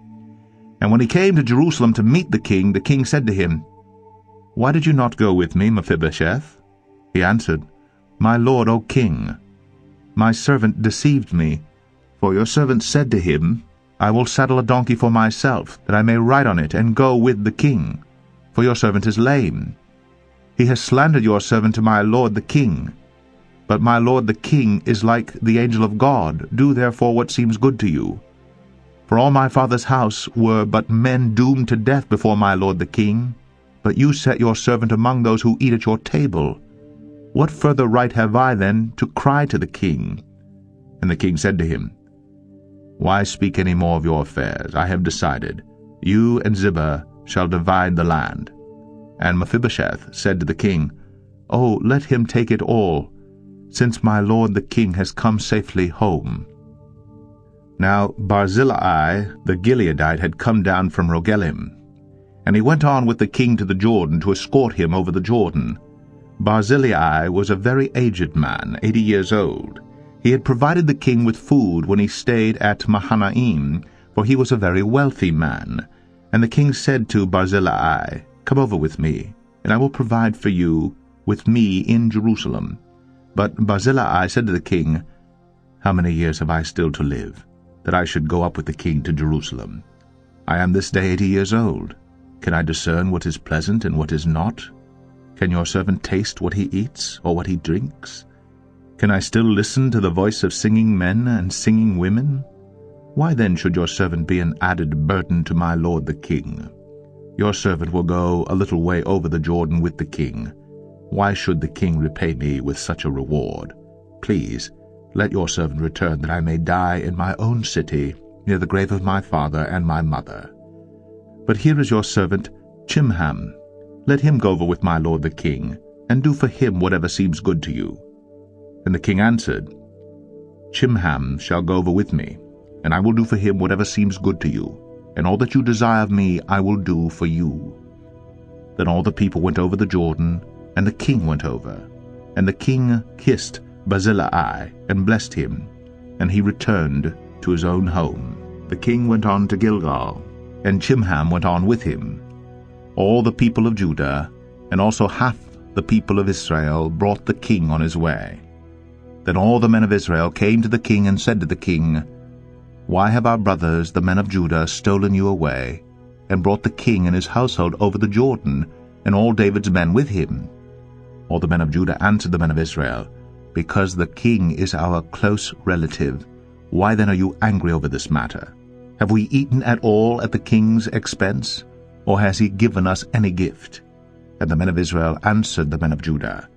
And when he came to Jerusalem to meet the king said to him, Why did you not go with me, Mephibosheth? He answered, My lord, O king, my servant deceived me, for your servant said to him, I will saddle a donkey for myself, that I may ride on it and go with the king, for your servant is lame. He has slandered your servant to my lord the king. But my lord the king is like the angel of God. Do therefore what seems good to you. For all my father's house were but men doomed to death before my lord the king. But you set your servant among those who eat at your table. What further right have I, then, to cry to the king? And the king said to him, Why speak any more of your affairs? I have decided. You and Ziba shall divide the land. And Mephibosheth said to the king, Oh, let him take it all, since my lord the king has come safely home. Now Barzillai the Gileadite had come down from Rogelim, and he went on with the king to the Jordan to escort him over the Jordan. Barzillai was a very aged man, 80 years old. He had provided the king with food when he stayed at Mahanaim, for he was a very wealthy man. And the king said to Barzillai, Come over with me, and I will provide for you with me in Jerusalem. But Barzillai said to the king, How many years have I still to live, that I should go up with the king to Jerusalem? I am this day 80 years old. Can I discern what is pleasant and what is not? Can your servant taste what he eats, or what he drinks? Can I still listen to the voice of singing men and singing women? Why then should your servant be an added burden to my lord the king? Your servant will go a little way over the Jordan with the king. Why should the king repay me with such a reward? Please, let your servant return, that I may die in my own city, near the grave of my father and my mother. But here is your servant Chimham. Let him go over with my lord the king, and do for him whatever seems good to you. And the king answered, Chimham shall go over with me, and I will do for him whatever seems good to you, and all that you desire of me I will do for you. Then all the people went over the Jordan, and the king went over. And the king kissed Barzillai and blessed him, and he returned to his own home. The king went on to Gilgal, and Chimham went on with him. All the people of Judah, and also half the people of Israel, brought the king on his way. Then all the men of Israel came to the king and said to the king, Why have our brothers, the men of Judah, stolen you away, and brought the king and his household over the Jordan, and all David's men with him? All the men of Judah answered the men of Israel, Because the king is our close relative. Why then are you angry over this matter? Have we eaten at all at the king's expense, or has he given us any gift? And the men of Israel answered the men of Judah,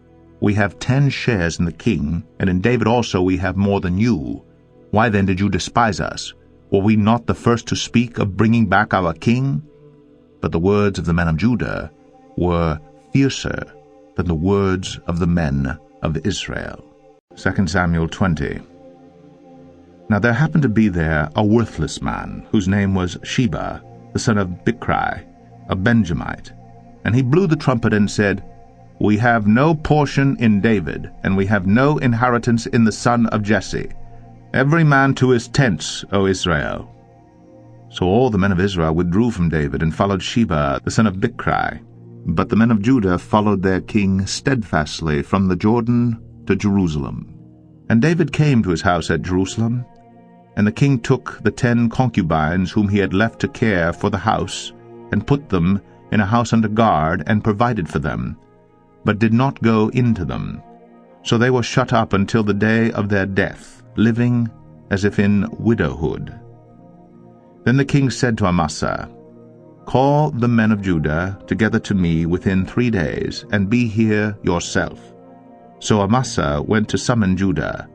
We have 10 shares in the king, and in David also we have more than you. Why then did you despise us? Were we not the first to speak of bringing back our king? But the words of the men of Judah were fiercer than the words of the men of Israel. 2 Samuel 20. Now there happened to be there a worthless man, whose name was Sheba, the son of Bichri, a Benjamite. And he blew the trumpet and said, We have no portion in David, and we have no inheritance in the son of Jesse. Every man to his tents, O Israel. So all the men of Israel withdrew from David, and followed Sheba, the son of Bichri. But the men of Judah followed their king steadfastly from the Jordan to Jerusalem. And David came to his house at Jerusalem, and the king took the 10 concubines whom he had left to care for the house, and put them in a house under guard, and provided for them, but did not go into them. So they were shut up until the day of their death, living as if in widowhood. Then the king said to Amasa, "Call the men of Judah together to me within 3 days, and be here yourself." So Amasa went to summon Judah,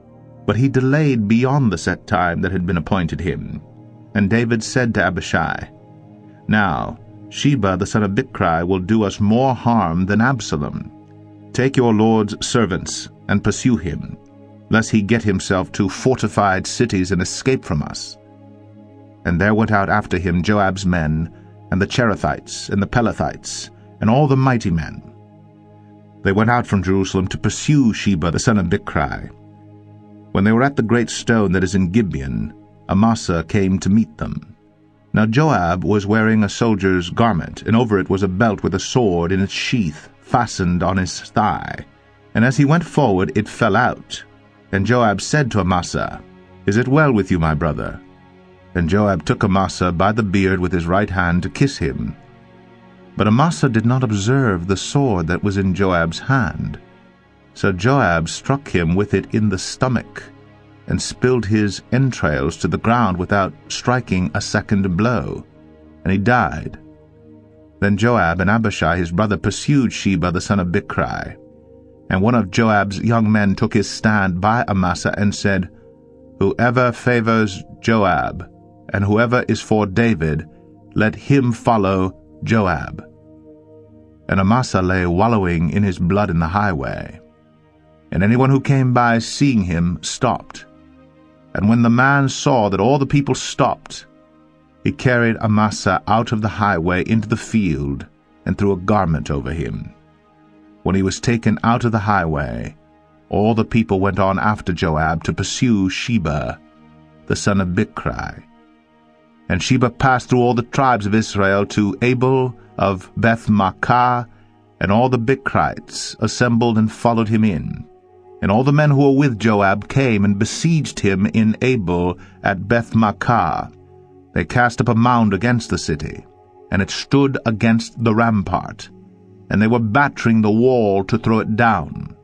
but he delayed beyond the set time that had been appointed him. And David said to Abishai, "Now Sheba the son of Bichri will do us more harm than Absalom. Take your lord's servants and pursue him, lest he get himself to fortified cities and escape from us." And there went out after him Joab's men, and the Cherethites, and the Pelethites, and all the mighty men. They went out from Jerusalem to pursue Sheba the son of Bichri. When they were at the great stone that is in Gibeon, Amasa came to meet them. Now Joab was wearing a soldier's garment, and over it was a belt with a sword in its sheath fastened on his thigh. And as he went forward it fell out. And Joab said to Amasa, "Is it well with you, my brother?" And Joab took Amasa by the beard with his right hand to kiss him. But Amasa did not observe the sword that was in Joab's hand. So Joab struck him with it in the stomach, and spilled his entrails to the ground without striking a second blow, and he died. Then Joab and Abishai his brother pursued Sheba the son of Bichri. And one of Joab's young men took his stand by Amasa and said, "Whoever favors Joab, and whoever is for David, let him follow Joab." And Amasa lay wallowing in his blood in the highway. And anyone who came by seeing him stopped. And when the man saw that all the people stopped, he carried Amasa out of the highway into the field, and threw a garment over him. When he was taken out of the highway, all the people went on after Joab to pursue Sheba, the son of Bichri. And Sheba passed through all the tribes of Israel to Abel of Beth-maachah, and all the Bichrites assembled and followed him in. And all the men who were with Joab came and besieged him in Abel at Beth-maachah. They cast up a mound against the city, and it stood against the rampart, and they were battering the wall to throw it down.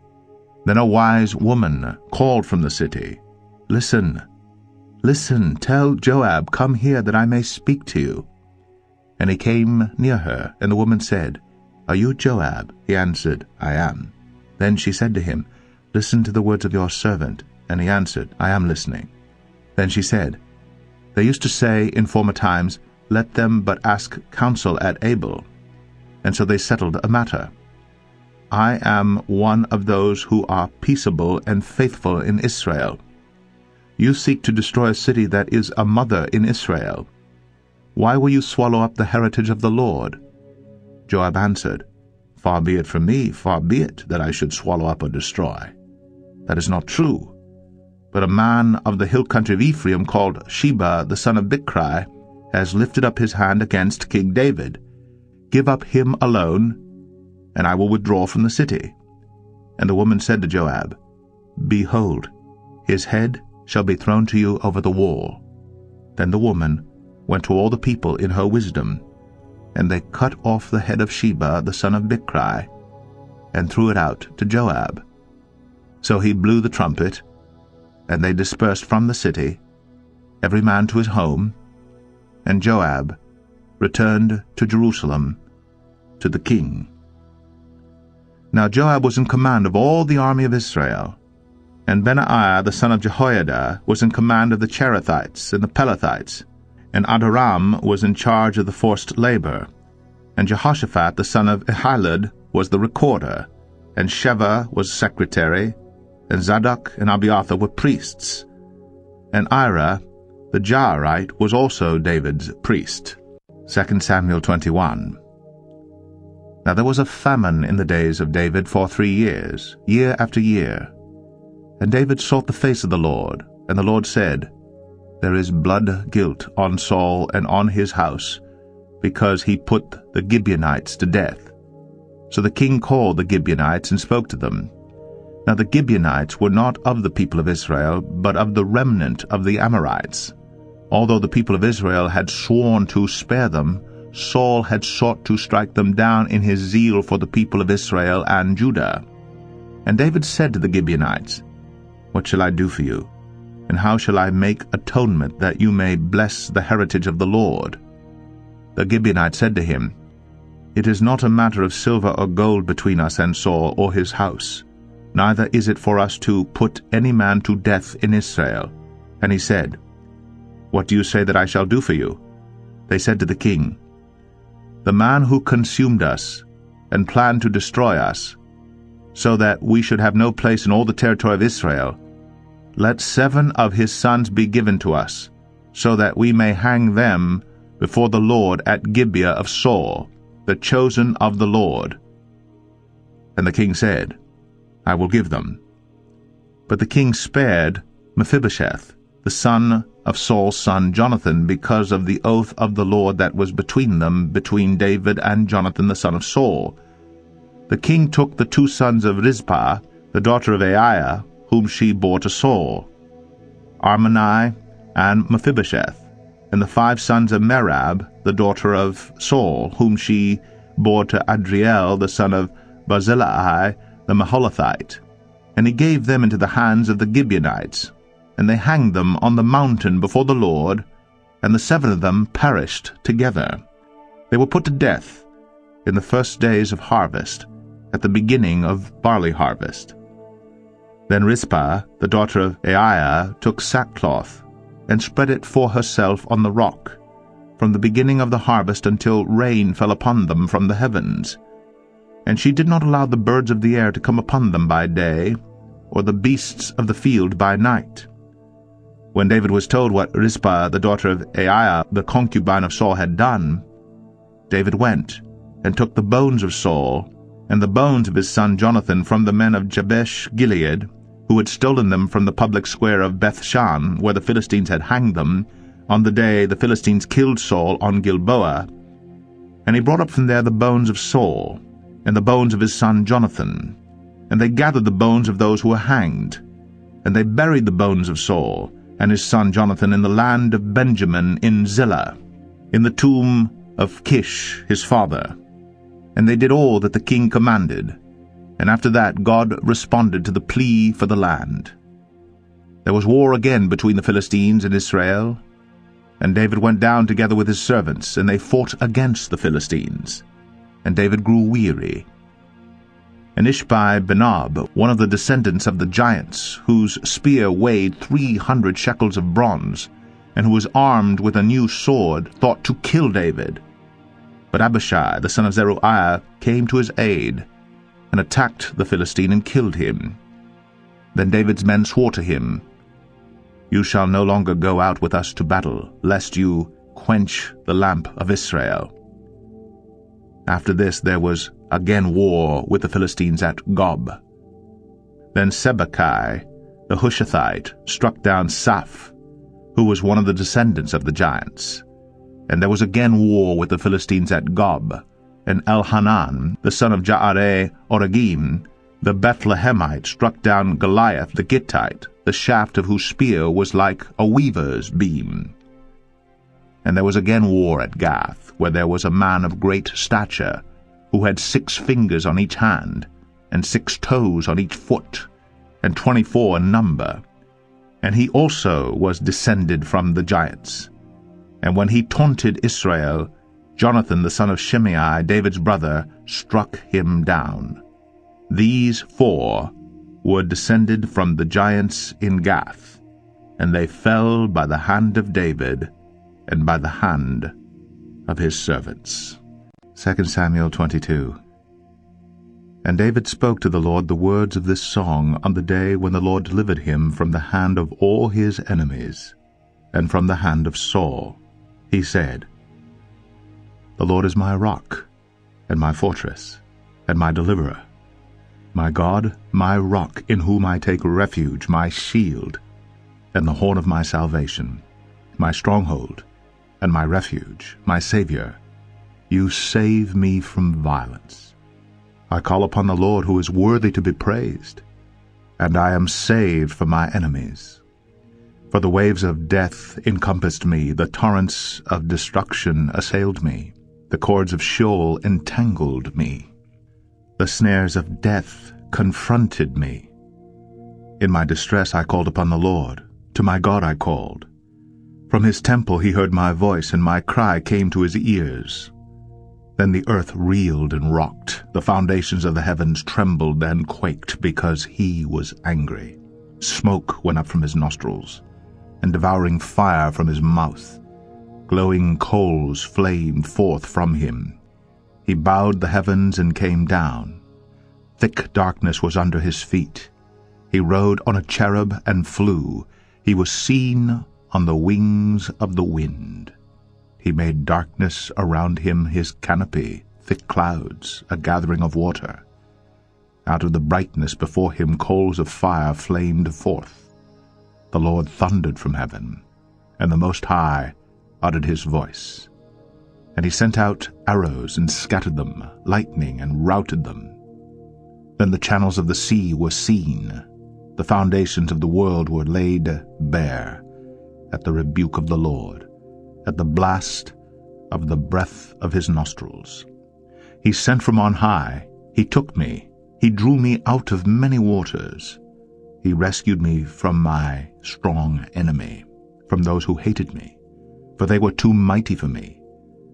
Then a wise woman called from the city, "Listen, listen, tell Joab, come here, that I may speak to you." And he came near her, and the woman said, "Are you Joab?" He answered, "I am." Then she said to him, "Listen to the words of your servant." And he answered, "I am listening." Then she said, "They used to say in former times, 'Let them but ask counsel at Abel.' And so they settled a matter. I am one of those who are peaceable and faithful in Israel. You seek to destroy a city that is a mother in Israel. Why will you swallow up the heritage of the Lord?" Joab answered, "Far be it from me, far be it, that I should swallow up or destroy. That is not true. But a man of the hill country of Ephraim called Sheba the son of Bichri has lifted up his hand against King David. Give up him alone, and I will withdraw from the city." And the woman said to Joab, "Behold, his head shall be thrown to you over the wall." Then the woman went to all the people in her wisdom, and they cut off the head of Sheba the son of Bichri, and threw it out to Joab. So he blew the trumpet, and they dispersed from the city, every man to his home, and Joab returned to Jerusalem to the king. Now Joab was in command of all the army of Israel, and Benaiah the son of Jehoiada was in command of the Cherethites and the Pelethites, and Adoram was in charge of the forced labor, and Jehoshaphat the son of Ahilud was the recorder, and Sheva was secretary, and Zadok and Abiathar were priests, and Ira the Jairite was also David's priest. 2 Samuel 21. Now there was a famine in the days of David for 3 years, year after year. And David sought the face of the Lord, and the Lord said, There is blood guilt on Saul and on his house, because he put the Gibeonites to death. So the king called the Gibeonites and spoke to them. Now the Gibeonites were not of the people of Israel, but of the remnant of the Amorites. Although the people of Israel had sworn to spare them, Saul had sought to strike them down in his zeal for the people of Israel and Judah. And David said to the Gibeonites, What shall I do for you? And how shall I make atonement that you may bless the heritage of the Lord? The Gibeonite said to him, It is not a matter of silver or gold between us and Saul or his house, neither is it for us to put any man to death in Israel. And he said, What do you say that I shall do for you? They said to the king, The man who consumed us and planned to destroy us, so that we should have no place in all the territory of Israel, let 7 of his sons be given to us, so that we may hang them before the Lord at Gibeah of Saul, the chosen of the Lord. And the king said, I will give them. But the king spared Mephibosheth, the son of Saul's son Jonathan, because of the oath of the Lord that was between them, between David and Jonathan the son of Saul. The king took the 2 sons of Rizpah, the daughter of Aiah, whom she bore to Saul, Armoni and Mephibosheth, and the 5 sons of Merab, the daughter of Saul, whom she bore to Adriel, the son of Barzillai, the Maholathite. And he gave them into the hands of the Gibeonites, and they hanged them on the mountain before the Lord, and the 7 of them perished together. They were put to death in the first days of harvest, at the beginning of barley harvest. Then Rizpah, the daughter of Aiah, took sackcloth, and spread it for herself on the rock, from the beginning of the harvest until rain fell upon them from the heavens. And she did not allow the birds of the air to come upon them by day, or the beasts of the field by night. When David was told what Rizpah, the daughter of Aiah, the concubine of Saul, had done, David went and took the bones of Saul and the bones of his son Jonathan from the men of Jabesh Gilead, who had stolen them from the public square of Bethshan, where the Philistines had hanged them, on the day the Philistines killed Saul on Gilboa. And he brought up from there the bones of Saul, and the bones of his son Jonathan. And they gathered the bones of those who were hanged. And they buried the bones of Saul and his son Jonathan in the land of Benjamin in Zillah, in the tomb of Kish his father. And they did all that the king commanded. And after that God responded to the plea for the land. There was war again between the Philistines and Israel, and David went down together with his servants, and they fought against the Philistines. And David grew weary. And Ishbi-Benob, one of the descendants of the giants, whose spear weighed 300 shekels of bronze, and who was armed with a new sword, thought to kill David. But Abishai, the son of Zeruiah, came to his aid, and attacked the Philistine and killed him. Then David's men swore to him, You shall no longer go out with us to battle, lest you quench the lamp of Israel. After this there was again war with the Philistines at Gob. Then Sibbechai, the Hushathite, struck down Saph, who was one of the descendants of the giants. And there was again war with the Philistines at Gob. And Elhanan, the son of Jaare-Oregim, the Bethlehemite, struck down Goliath the Gittite, the shaft of whose spear was like a weaver's beam. And there was again war at Gath, where there was a man of great stature, who had 6 fingers on each hand, and 6 toes on each foot, and 24 in number. And he also was descended from the giants. And when he taunted Israel, Jonathan the son of Shimei, David's brother, struck him down. These 4 were descended from the giants in Gath, and they fell by the hand of David and by the hand of his servants. 2 Samuel 22. And David spoke to the Lord the words of this song on the day when the Lord delivered him from the hand of all his enemies, and from the hand of Saul. He said, The Lord is my rock, and my fortress, and my deliverer, my God, my rock, in whom I take refuge, my shield, and the horn of my salvation, my stronghold, and my refuge, my Savior. You save me from violence. I call upon the Lord, who is worthy to be praised, and I am saved from my enemies. For the waves of death encompassed me, the torrents of destruction assailed me, the cords of Sheol entangled me. The snares of death confronted me. In my distress I called upon the Lord. To my God I called. From his temple he heard my voice, and my cry came to his ears. Then the earth reeled and rocked, the foundations of the heavens trembled and quaked, because he was angry. Smoke went up from his nostrils, and devouring fire from his mouth. Glowing coals flamed forth from him. He bowed the heavens and came down. Thick darkness was under his feet. He rode on a cherub and flew. He was seen on the wings of the wind. He made darkness around him his canopy, thick clouds, a gathering of water. Out of the brightness before him coals of fire flamed forth. The Lord thundered from heaven, and the Most High uttered his voice. And he sent out arrows and scattered them, lightning and routed them. Then the channels of the sea were seen. The foundations of the world were laid bare at the rebuke of the Lord, at the blast of the breath of his nostrils. He sent from on high. He took me. He drew me out of many waters. He rescued me from my strong enemy, from those who hated me, for they were too mighty for me.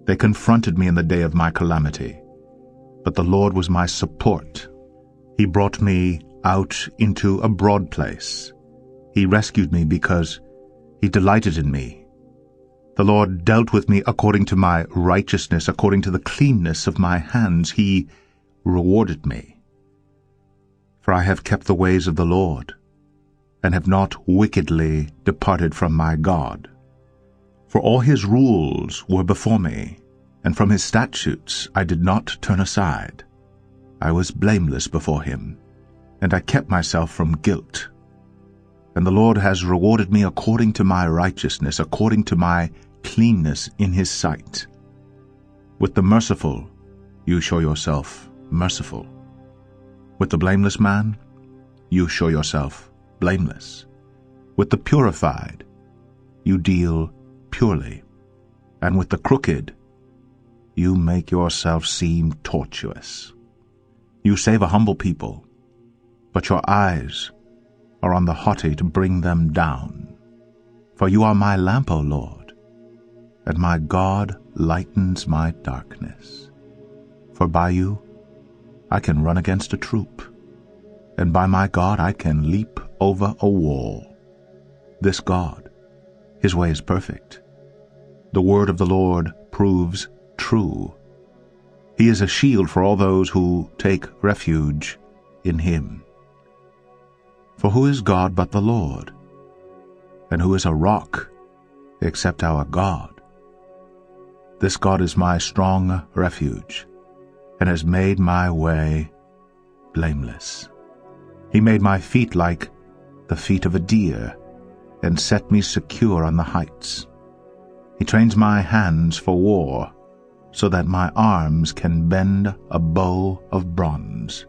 They confronted me in the day of my calamity. But the Lord was my support. He brought me out into a broad place. He rescued me because he delighted in me. The Lord dealt with me according to my righteousness, according to the cleanness of my hands. He rewarded me. For I have kept the ways of the Lord, and have not wickedly departed from my God. For all his rules were before me, and from his statutes I did not turn aside. I was blameless before him, and I kept myself from guilt. And the Lord has rewarded me according to my righteousness, according to my cleanness in his sight. With the merciful you show yourself merciful. With the blameless man you show yourself blameless. With the purified you deal purely, and with the crooked you make yourself seem tortuous. You save a humble people, but your eyes are on the haughty to bring them down. For you are my lamp, O Lord, and my God lightens my darkness. For by you I can run against a troop, and by my God I can leap over a wall. This God, his way is perfect. The word of the Lord proves true. He is a shield for all those who take refuge in him. For who is God but the Lord? And who is a rock except our God? This God is my strong refuge, and has made my way blameless. He made my feet like the feet of a deer, and set me secure on the heights. He trains my hands for war, so that my arms can bend a bow of bronze.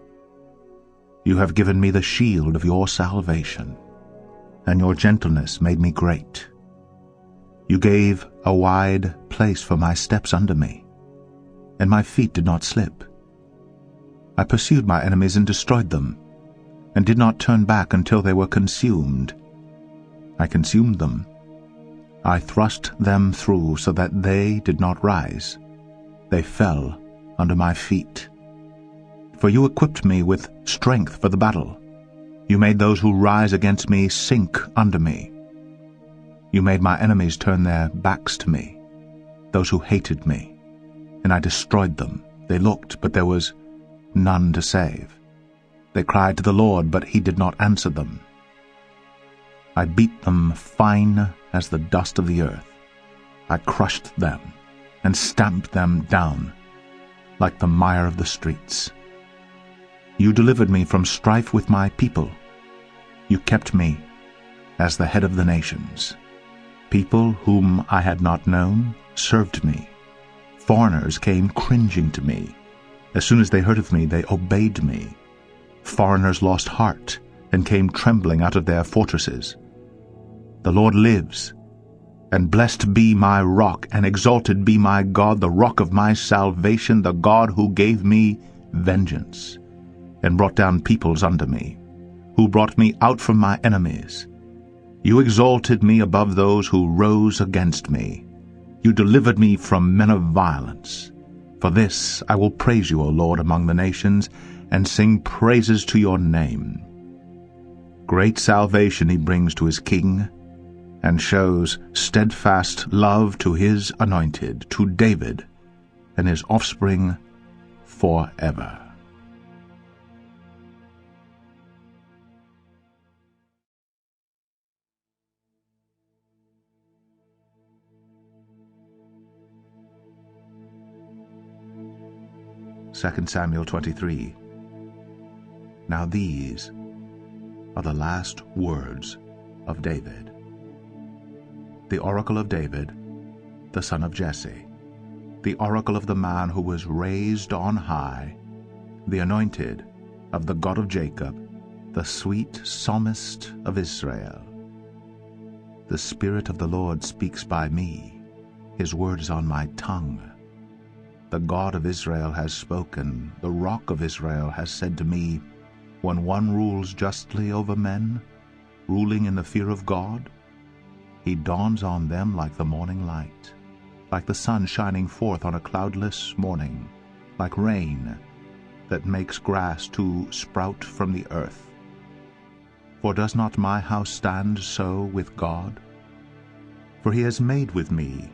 You have given me the shield of your salvation, and your gentleness made me great. You gave a wide place for my steps under me, and my feet did not slip. I pursued my enemies and destroyed them, and did not turn back until they were consumed. I consumed them. I thrust them through so that they did not rise. They fell under my feet. For you equipped me with strength for the battle. You made those who rise against me sink under me. You made my enemies turn their backs to me, those who hated me, and I destroyed them. They looked, but there was none to save. They cried to the Lord, but he did not answer them. I beat them fine as the dust of the earth. I crushed them and stamped them down like the mire of the streets. You delivered me from strife with my people. You kept me as the head of the nations. People whom I had not known served me. Foreigners came cringing to me. As soon as they heard of me, they obeyed me. Foreigners lost heart and came trembling out of their fortresses. The Lord lives, and blessed be my rock, and exalted be my God, the rock of my salvation, the God who gave me vengeance, and brought down peoples under me, who brought me out from my enemies. You exalted me above those who rose against me. You delivered me from men of violence. For this I will praise you, O Lord, among the nations, and sing praises to your name. Great salvation he brings to his king, and shows steadfast love to his anointed, to David and his offspring forever. Second Samuel 23. Now these are the last words of David. The oracle of David, the son of Jesse, the oracle of the man who was raised on high, the anointed of the God of Jacob, the sweet psalmist of Israel. The Spirit of the Lord speaks by me, his word is on my tongue. The God of Israel has spoken, the Rock of Israel has said to me, when one rules justly over men, ruling in the fear of God, he dawns on them like the morning light, like the sun shining forth on a cloudless morning, like rain that makes grass to sprout from the earth. For does not my house stand so with God? For he has made with me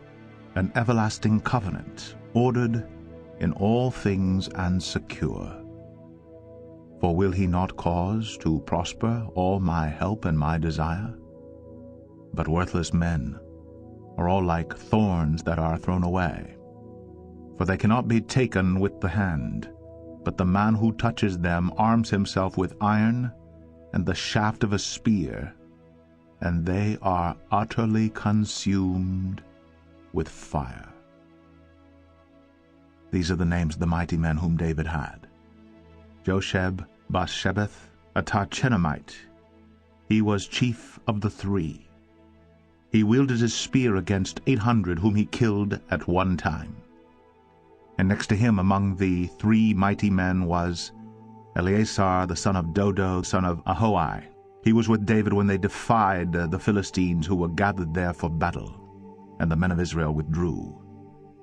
an everlasting covenant, ordered in all things and secure. For will he not cause to prosper all my help and my desire? But worthless men are all like thorns that are thrown away. For they cannot be taken with the hand, but the man who touches them arms himself with iron and the shaft of a spear, and they are utterly consumed with fire. These are the names of the mighty men whom David had: Josheb-Basshebeth, a Tarchenamite. He was chief of the 3. He wielded his spear against 800 whom he killed at one time. And next to him among the 3 mighty men was Eleazar the son of Dodo, son of Ahoai. He was with David when they defied the Philistines who were gathered there for battle, and the men of Israel withdrew.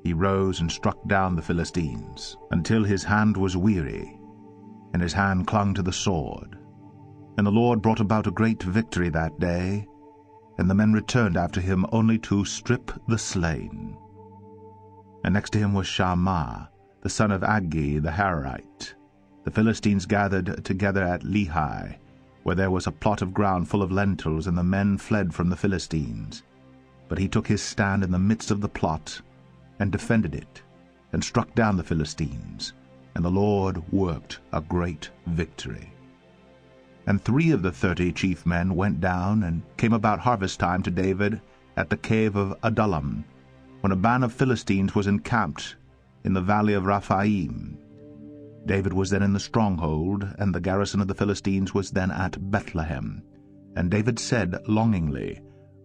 He rose and struck down the Philistines, until his hand was weary, and his hand clung to the sword. And the Lord brought about a great victory that day, and the men returned after him only to strip the slain. And next to him was Shammah, the son of Aggi the Hararite. The Philistines gathered together at Lehi, where there was a plot of ground full of lentils, and the men fled from the Philistines. But he took his stand in the midst of the plot, and defended it, and struck down the Philistines, and the Lord worked a great victory. And 3 of the 30 chief men went down and came about harvest time to David at the cave of Adullam, when a band of Philistines was encamped in the valley of Rephaim. David was then in the stronghold, and the garrison of the Philistines was then at Bethlehem. And David said longingly,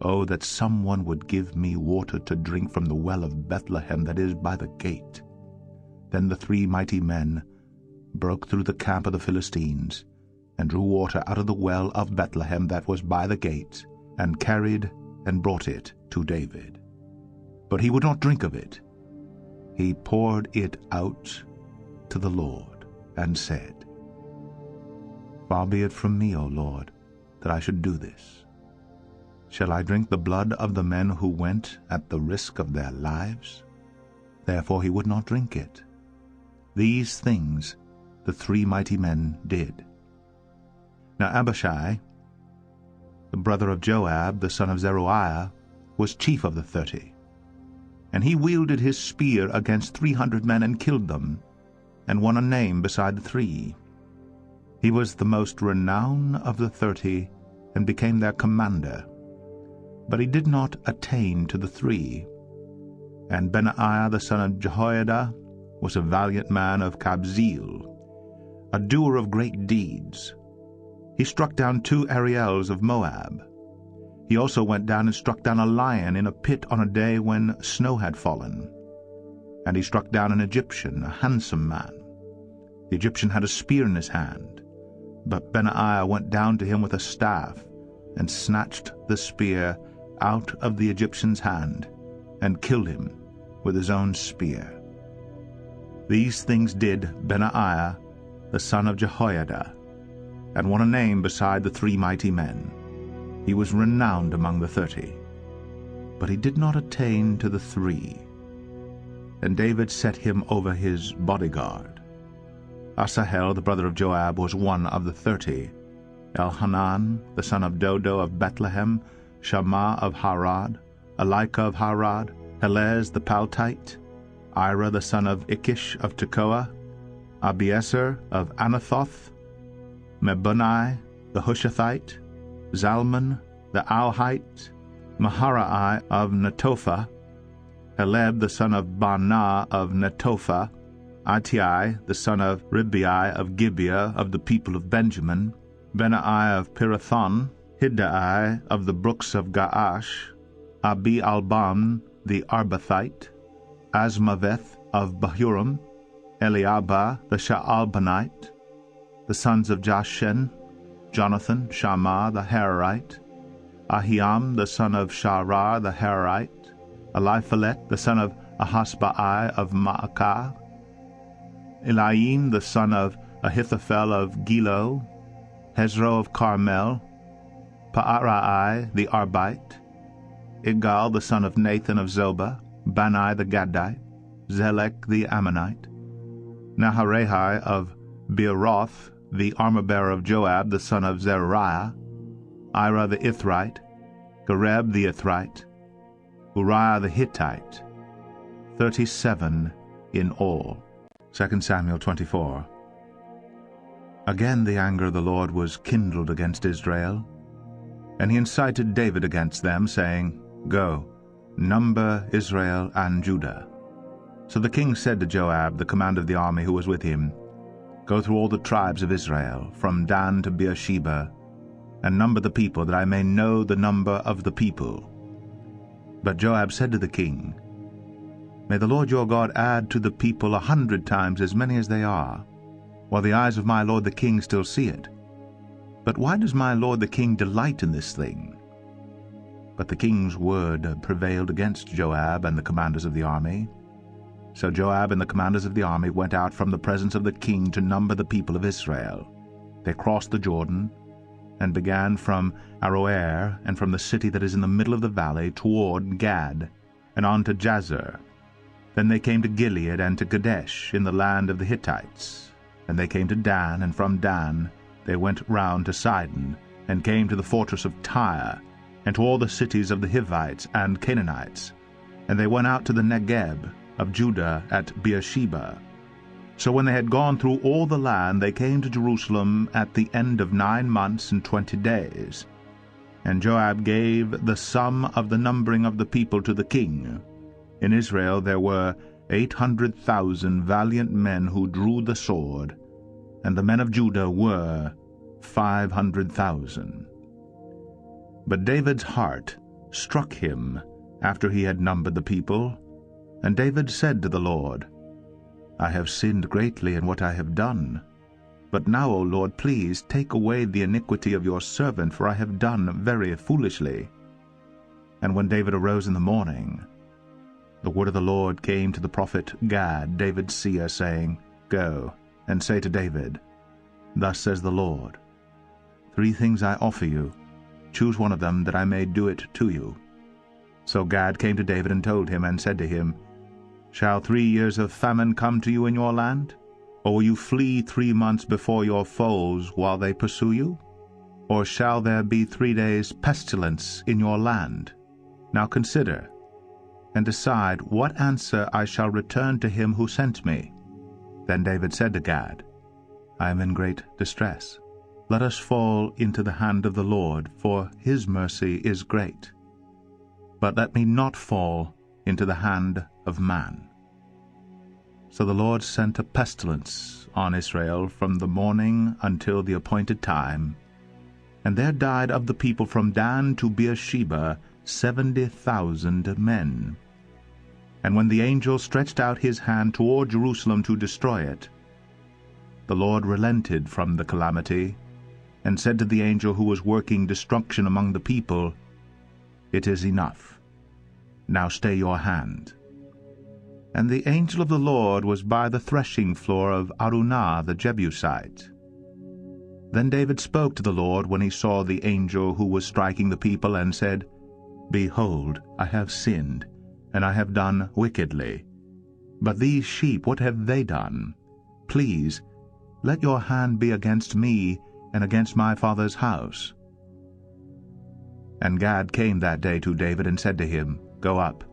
"Oh, that someone would give me water to drink from the well of Bethlehem that is by the gate." Then the 3 mighty men broke through the camp of the Philistines, and drew water out of the well of Bethlehem that was by the gate, and carried and brought it to David. But he would not drink of it. He poured it out to the Lord, and said, "Far be it from me, O Lord, that I should do this. Shall I drink the blood of the men who went at the risk of their lives?" Therefore he would not drink it. These things the 3 mighty men did. Now Abishai, the brother of Joab, the son of Zeruiah, was chief of the 30. And he wielded his spear against 300 men and killed them, and won a name beside the 3. He was the most renowned of the 30, and became their commander. But he did not attain to the 3. And Benaiah the son of Jehoiada was a valiant man of Kabzeel, a doer of great deeds. He struck down 2 Ariels of Moab. He also went down and struck down a lion in a pit on a day when snow had fallen. And he struck down an Egyptian, a handsome man. The Egyptian had a spear in his hand, but Benaiah went down to him with a staff, and snatched the spear out of the Egyptian's hand, and killed him with his own spear. These things did Benaiah, the son of Jehoiada, and won a name beside the 3 mighty men. He was renowned among the 30, but he did not attain to the 3. And David set him over his bodyguard. Asahel, the brother of Joab, was one of the 30. Elhanan, the son of Dodo of Bethlehem, Shammah of Harad, Elika of Harad, Helez the Paltite, Ira the son of Ikish of Tekoa, Abiezer of Anathoth, Mebunai the Hushathite, Zalman the Auhite, Maharai of Netophah, Heleb the son of Baanah of Netophah, Attai the son of Ribai of Gibeah of the people of Benjamin, Benai of Pirathon, Hiddai of the brooks of Gaash, Abi-albam the Arbathite, Asmaveth of Bahurim, Eliabah the Shaalbanite, the sons of Jashen, Jonathan, Shammah the Hararite, Ahiam the son of Sharar the Hararite, Eliphalet the son of Ahasbai of Maacah, Eliam the son of Ahithophel of Gilo, Hezro of Carmel, Paarai the Arbite, Igal the son of Nathan of Zobah, Bani the Gadite, Zelek the Ammonite, Naharehi of Beeroth, the armor-bearer of Joab the son of Zeruiah, Ira the Ithrite, Gareb the Ithrite, Uriah the Hittite, 37 in all. 2 Samuel 24. Again the anger of the Lord was kindled against Israel, and he incited David against them, saying, Go, number Israel and Judah. So the king said to Joab, the commander of the army who was with him, Go through all the tribes of Israel, from Dan to Beersheba, and number the people, that I may know the number of the people. But Joab said to the king, May the Lord your God add to the people 100 times as many as they are, while the eyes of my lord the king still see it. But why does my lord the king delight in this thing? But the king's word prevailed against Joab and the commanders of the army. So Joab and the commanders of the army went out from the presence of the king to number the people of Israel. They crossed the Jordan, and began from Aroer, and from the city that is in the middle of the valley, toward Gad, and on to Jazer. Then they came to Gilead and to Kadesh, in the land of the Hittites. And they came to Dan, and from Dan they went round to Sidon, and came to the fortress of Tyre, and to all the cities of the Hivites and Canaanites. And they went out to the Negeb of Judah at Beersheba. So when they had gone through all the land, they came to Jerusalem at the end of 9 months and 20 days. And Joab gave the sum of the numbering of the people to the king. In Israel there were 800,000 valiant men who drew the sword, and the men of Judah were 500,000. But David's heart struck him after he had numbered the people, and David said to the Lord, I have sinned greatly in what I have done. But now, O Lord, please take away the iniquity of your servant, for I have done very foolishly. And when David arose in the morning, the word of the Lord came to the prophet Gad, David's seer, saying, Go, and say to David, Thus says the Lord, 3 things I offer you. Choose one of them, that I may do it to you. So Gad came to David and told him, and said to him, Shall 3 years of famine come to you in your land? Or will you flee 3 months before your foes while they pursue you? Or shall there be 3 days pestilence in your land? Now consider, and decide what answer I shall return to him who sent me. Then David said to Gad, I am in great distress. Let us fall into the hand of the Lord, for his mercy is great. But let me not fall into the hand of man. So the Lord sent a pestilence on Israel from the morning until the appointed time, and there died of the people from Dan to Beersheba 70,000 men. And when the angel stretched out his hand toward Jerusalem to destroy it, the Lord relented from the calamity, and said to the angel who was working destruction among the people, "It is enough. Now stay your hand." And the angel of the Lord was by the threshing floor of Araunah the Jebusite. Then David spoke to the Lord when he saw the angel who was striking the people, and said, "Behold, I have sinned, and I have done wickedly. But these sheep, what have they done? Please, let your hand be against me and against my father's house." And Gad came that day to David and said to him, "Go up,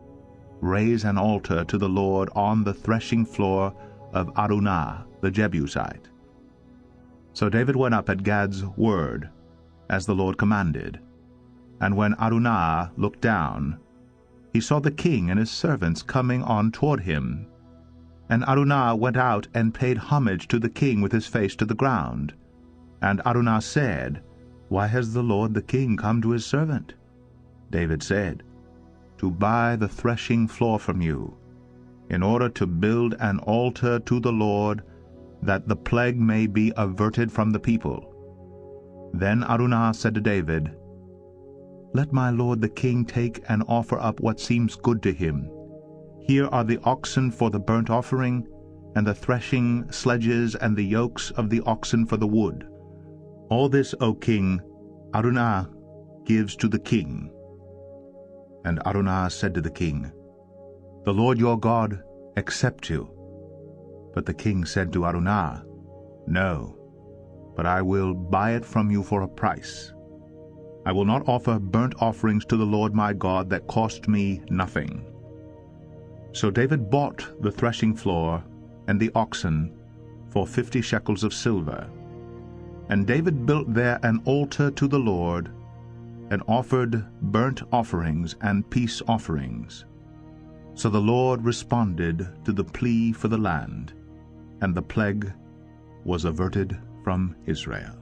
raise an altar to the Lord on the threshing floor of Araunah the Jebusite." So David went up at Gad's word, as the Lord commanded. And when Araunah looked down, he saw the king and his servants coming on toward him. And Araunah went out and paid homage to the king with his face to the ground. And Araunah said, "Why has the Lord the king come to his servant?" David said, "To buy the threshing floor from you, in order to build an altar to the Lord, that the plague may be averted from the people." Then Araunah said to David, "Let my lord the king take and offer up what seems good to him. Here are the oxen for the burnt offering, and the threshing sledges and the yokes of the oxen for the wood. All this, O king, Araunah gives to the king." And Araunah said to the king, "The Lord your God accept you." But the king said to Araunah, "No, but I will buy it from you for a price. I will not offer burnt offerings to the Lord my God that cost me nothing." So David bought the threshing floor and the oxen for 50 shekels of silver. And David built there an altar to the Lord, and offered burnt offerings and peace offerings. So the Lord responded to the plea for the land, and the plague was averted from Israel.